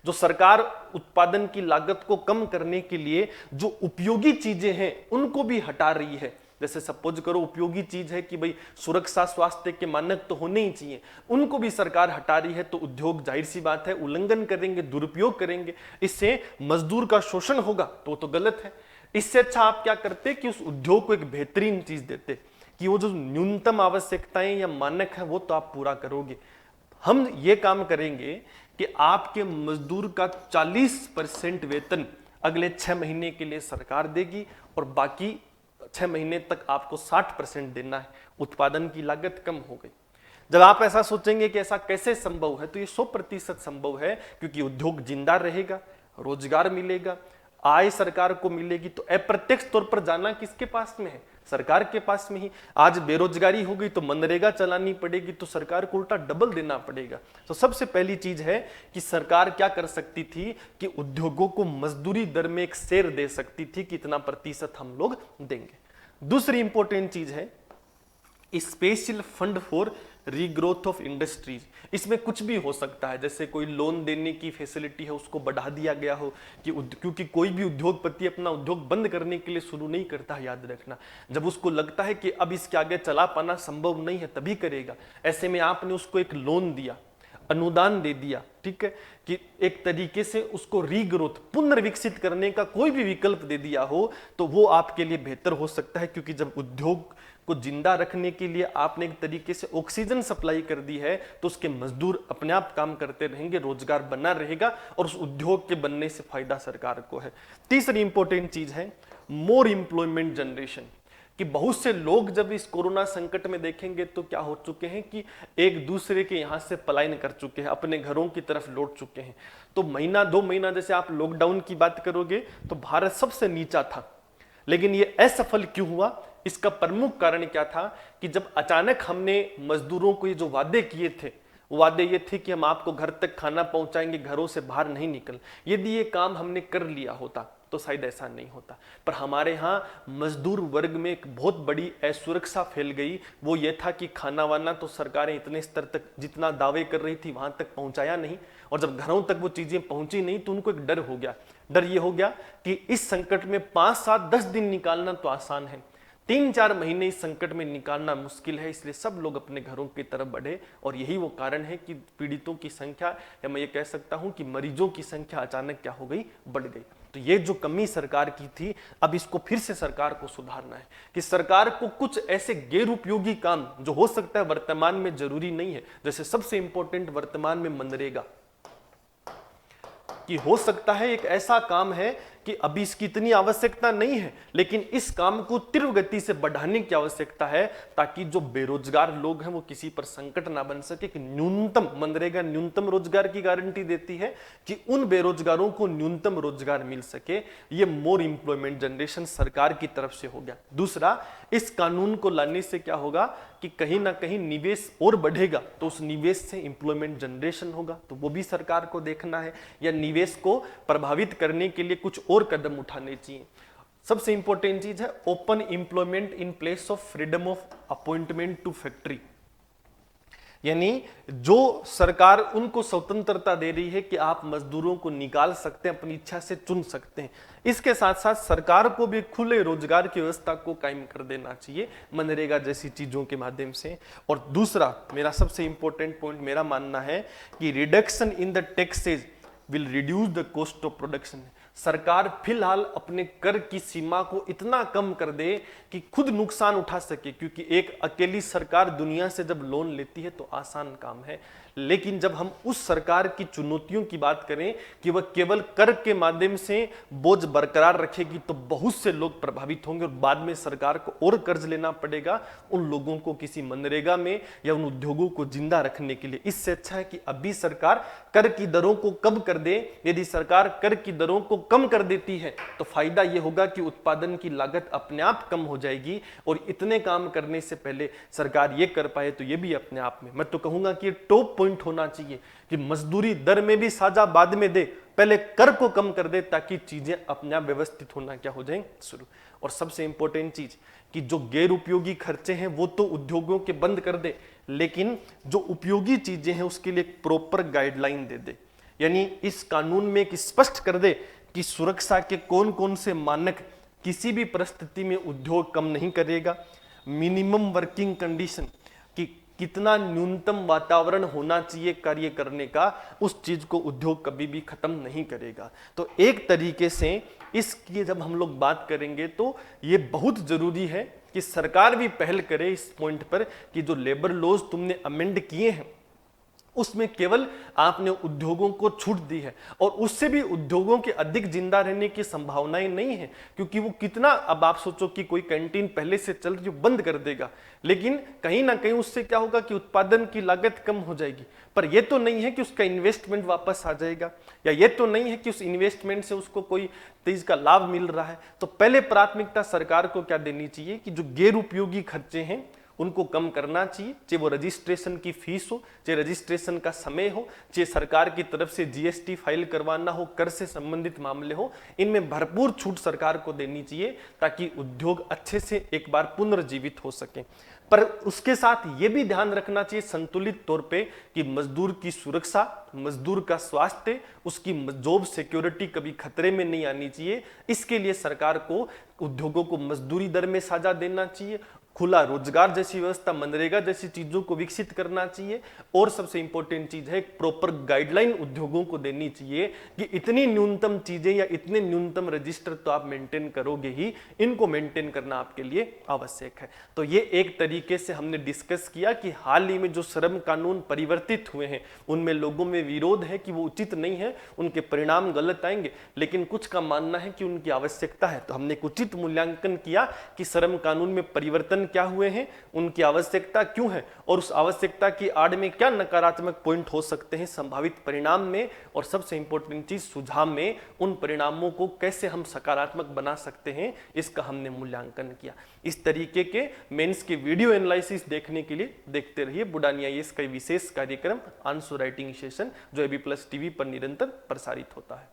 जो सरकार उत्पादन की लागत को कम करने के लिए जो उपयोगी चीजें हैं उनको भी हटा रही है, जैसे सपोज करो उपयोगी चीज है कि भाई सुरक्षा स्वास्थ्य के मानक तो होने ही चाहिए, उनको भी सरकार हटा रही है, तो उद्योग जाहिर सी बात है उल्लंघन करेंगे, दुरुपयोग करेंगे, इससे मजदूर का शोषण होगा, तो गलत है। इससे अच्छा आप क्या करते कि उस उद्योग को एक बेहतरीन चीज देते कि वो जो न्यूनतम आवश्यकताएं या मानक है वो तो आप पूरा करोगे। हम ये काम करेंगे कि आपके मजदूर का 40% वेतन अगले 6 महीने के लिए सरकार देगी और बाकी 6 महीने तक आपको 60% देना है। उत्पादन की लागत कम हो गई। जब आप ऐसा सोचेंगे कि ऐसा कैसे संभव है, तो ये 100% संभव है, क्योंकि उद्योग जिंदा रहेगा, रोजगार मिलेगा, आय सरकार को मिलेगी। तो अप्रत्यक्ष तौर पर जाना किसके पास में है? सरकार के पास में ही। आज बेरोजगारी हो गई तो मनरेगा चलानी पड़ेगी, तो सरकार को उल्टा डबल देना पड़ेगा। तो सबसे पहली चीज है कि सरकार क्या कर सकती थी कि उद्योगों को मजदूरी दर में एक शेयर दे सकती थी कि इतना प्रतिशत हम लोग देंगे। दूसरी इंपॉर्टेंट चीज है special fund for regrowth of industries. इसमें कुछ भी हो सकता है, जैसे कोई लोन देने की फैसिलिटी है उसको बढ़ा दिया गया हो कि क्योंकि कोई भी उद्योगपति अपना उद्योग बंद करने के लिए शुरू नहीं करता है, याद रखना। जब उसको लगता है कि अब इसके आगे चला पाना संभव नहीं है तभी करेगा। ऐसे में आपने उसको एक लोन दिया, अनुदान दे दिया, ठीक है, कि एक तरीके से उसको रीग्रोथ पुनर्विकसित करने का कोई भी विकल्प दे दिया हो तो वो आपके लिए बेहतर हो सकता है। क्योंकि जब उद्योग को जिंदा रखने के लिए आपने एक तरीके से ऑक्सीजन सप्लाई कर दी है तो उसके मजदूर अपने आप काम करते रहेंगे, रोजगार बना रहेगा और उस उद्योग के बनने से फायदा सरकार को है। तीसरी इंपॉर्टेंट चीज है मोर एम्प्लॉयमेंट जनरेशन, कि बहुत से लोग जब इस कोरोना संकट में देखेंगे तो क्या हो चुके हैं कि एक दूसरे के यहां से पलायन कर चुके हैं, अपने घरों की तरफ लौट चुके हैं। तो महीना 2 महीना जैसे आप लॉकडाउन की बात करोगे तो भारत सबसे नीचा था, लेकिन ये असफल क्यों हुआ? इसका प्रमुख कारण क्या था कि जब अचानक हमने मजदूरों को ये जो वादे किए थे, वादे ये थे कि हम आपको घर तक खाना पहुंचाएंगे, घरों से बाहर नहीं निकल, यदि ये काम हमने कर लिया होता तो शायद ऐसा नहीं होता। पर हमारे यहाँ मजदूर वर्ग में एक बहुत बड़ी असुरक्षा फैल गई। वो ये था कि खाना वाना तो सरकारें इतने स्तर तक जितना दावे कर रही थी वहां तक पहुंचाया नहीं, और जब घरों तक वो चीजें पहुंची नहीं तो उनको एक डर हो गया। डर ये हो गया कि इस संकट में 5, 7, 10 दिन निकालना तो आसान है, 3-4 महीने इस संकट में निकालना मुश्किल है। इसलिए सब लोग अपने घरों की तरफ बढ़े और यही वो कारण है कि पीड़ितों की संख्या, या मैं ये कह सकता हूं कि मरीजों की संख्या अचानक क्या हो गई, बढ़ गई। तो ये जो कमी सरकार की थी, अब इसको फिर से सरकार को सुधारना है कि सरकार को कुछ ऐसे गैर उपयोगी काम जो हो सकता है वर्तमान में जरूरी नहीं है, जैसे सबसे इंपॉर्टेंट वर्तमान में मनरेगा, कि हो सकता है एक ऐसा काम है कि अभी इसकी इतनी आवश्यकता नहीं है, लेकिन इस काम को तीव्र गति से बढ़ाने की आवश्यकता है ताकि जो बेरोजगार लोग हैं वो किसी पर संकट ना बन सके। कि न्यूनतम, मनरेगा न्यूनतम रोजगार की गारंटी देती है कि उन बेरोजगारों को न्यूनतम रोजगार मिल सके। ये मोर एम्प्लॉयमेंट जनरेशन सरकार की तरफ से हो गया। दूसरा, इस कानून को लाने से क्या होगा कि कहीं ना कहीं निवेश और बढ़ेगा, तो उस निवेश से एम्प्लॉयमेंट जनरेशन होगा, तो वो भी सरकार को देखना है। या निवेश को प्रभावित करने के लिए कुछ और कदम उठाने चाहिए। सबसे इंपॉर्टेंट चीज है open employment in place of freedom of appointment to factory, यानी जो सरकार उनको स्वतंत्रता दे रही है कि आप मजदूरों को निकाल सकते हैं, अपनी इच्छा से चुन सकते हैं। इसके साथ साथ सरकार को भी खुले रोजगार की व्यवस्था को कायम कर देना चाहिए मनरेगा जैसी चीजों के माध्यम से। और दूसरा, मेरा सबसे इंपॉर्टेंट पॉइंट मेरा मानना है कि reduction in the taxes will reduce the cost of production. सरकार फिलहाल अपने कर की सीमा को इतना कम कर दे कि खुद नुकसान उठा सके, क्योंकि एक अकेली सरकार दुनिया से जब लोन लेती है तो आसान काम है, लेकिन जब हम उस सरकार की चुनौतियों की बात करें कि वह केवल कर के माध्यम से बोझ बरकरार रखेगी तो बहुत से लोग प्रभावित होंगे और बाद में सरकार को और कर्ज लेना पड़ेगा उन लोगों को किसी मनरेगा में या उन उद्योगों को जिंदा रखने के लिए। इससे अच्छा है कि अभी सरकार कर की दरों को कम कर दे। यदि सरकार कर की दरों को कम कर देती है तो फायदा यह होगा कि उत्पादन की लागत अपने आप कम हो जाएगी, और इतने काम करने से पहले सरकार ये कर पाए तो ये भी अपने आप में, मैं तो कहूंगा कि टॉप पॉइंट होना चाहिए कि मजदूरी दर में भी साझा बाद में दे, पहले कर को कम कर दे ताकि चीजें अपने आप व्यवस्थित होना क्या हो जाए शुरू। और सबसे इंपॉर्टेंट चीज कि जो गैर उपयोगी खर्चे हैं वो तो उद्योगों के बंद कर दे, लेकिन जो उपयोगी चीजें हैं उसके लिए एक प्रॉपर गाइडलाइन दे दे। यानी इस कानून में एक स्पष्ट कर दे कि सुरक्षा के कौन कौन से मानक किसी भी परिस्थिति में उद्योग कम नहीं करेगा। मिनिमम वर्किंग कंडीशन कि कितना न्यूनतम वातावरण होना चाहिए कार्य करने का, उस चीज को उद्योग कभी भी खत्म नहीं करेगा। तो एक तरीके से इसकी जब हम लोग बात करेंगे तो ये बहुत जरूरी है कि सरकार भी पहल करे इस पॉइंट पर कि जो लेबर लॉज तुमने अमेंड किए हैं उसमें केवल आपने उद्योगों को छूट दी है, और उससे भी उद्योगों के अधिक जिंदा रहने की संभावनाएं नहीं है, क्योंकि वो कितना, अब आप सोचो कि कोई कैंटीन पहले से चल रही बंद कर देगा, लेकिन कहीं ना कहीं उससे क्या होगा कि उत्पादन की लागत कम हो जाएगी, पर यह तो नहीं है कि उसका इन्वेस्टमेंट वापस आ जाएगा, या ये तो नहीं है कि उस इन्वेस्टमेंट से उसको कोई चीज का लाभ मिल रहा है। तो पहले प्राथमिकता सरकार को क्या देनी चाहिए कि जो गैर उपयोगी खर्चे हैं उनको कम करना चाहिए, चाहे वो रजिस्ट्रेशन की फीस हो, चाहे रजिस्ट्रेशन का समय हो, चाहे सरकार की तरफ से जीएसटी फाइल करवाना हो, कर से संबंधित मामले हो, इनमें भरपूर छूट सरकार को देनी चाहिए ताकि उद्योग अच्छे से एक बार पुनर्जीवित हो सके। पर उसके साथ ये भी ध्यान रखना चाहिए संतुलित तौर पे कि मजदूर की सुरक्षा, मजदूर का स्वास्थ्य, उसकी जॉब सिक्योरिटी कभी खतरे में नहीं आनी चाहिए। इसके लिए सरकार को उद्योगों को मजदूरी दर में साझा देना चाहिए, खुला रोजगार जैसी व्यवस्था, मनरेगा जैसी चीजों को विकसित करना चाहिए, और सबसे इंपॉर्टेंट चीज है प्रॉपर गाइडलाइन उद्योगों को देनी चाहिए कि इतनी न्यूनतम चीजें या इतने न्यूनतम रजिस्टर तो आप मेंटेन करोगे ही, इनको मेंटेन करना आपके लिए आवश्यक है। तो ये एक तरीके से हमने डिस्कस किया कि हाल ही में जो श्रम कानून परिवर्तित हुए हैं उनमें लोगों में विरोध है कि वो उचित नहीं है, उनके परिणाम गलत आएंगे, लेकिन कुछ का मानना है कि उनकी आवश्यकता है। तो हमने एक उचित मूल्यांकन किया कि श्रम कानून में परिवर्तन क्या हुए हैं, उनकी आवश्यकता क्यों है, और उस आवश्यकता की आड़ में क्या नकारात्मक पॉइंट हो सकते हैं संभावित परिणाम में, और सबसे इंपॉर्टेंट चीज सुझाव में उन परिणामों को कैसे हम सकारात्मक बना सकते हैं, इसका हमने मूल्यांकन किया। इस तरीके के मेंस के वीडियो एनालिसिस देखने के लिए देखते रहिए बुडानी आईएएस का विशेष कार्यक्रम आंसर राइटिंग सेशन, जो AB+ टीवी पर निरंतर प्रसारित होता है।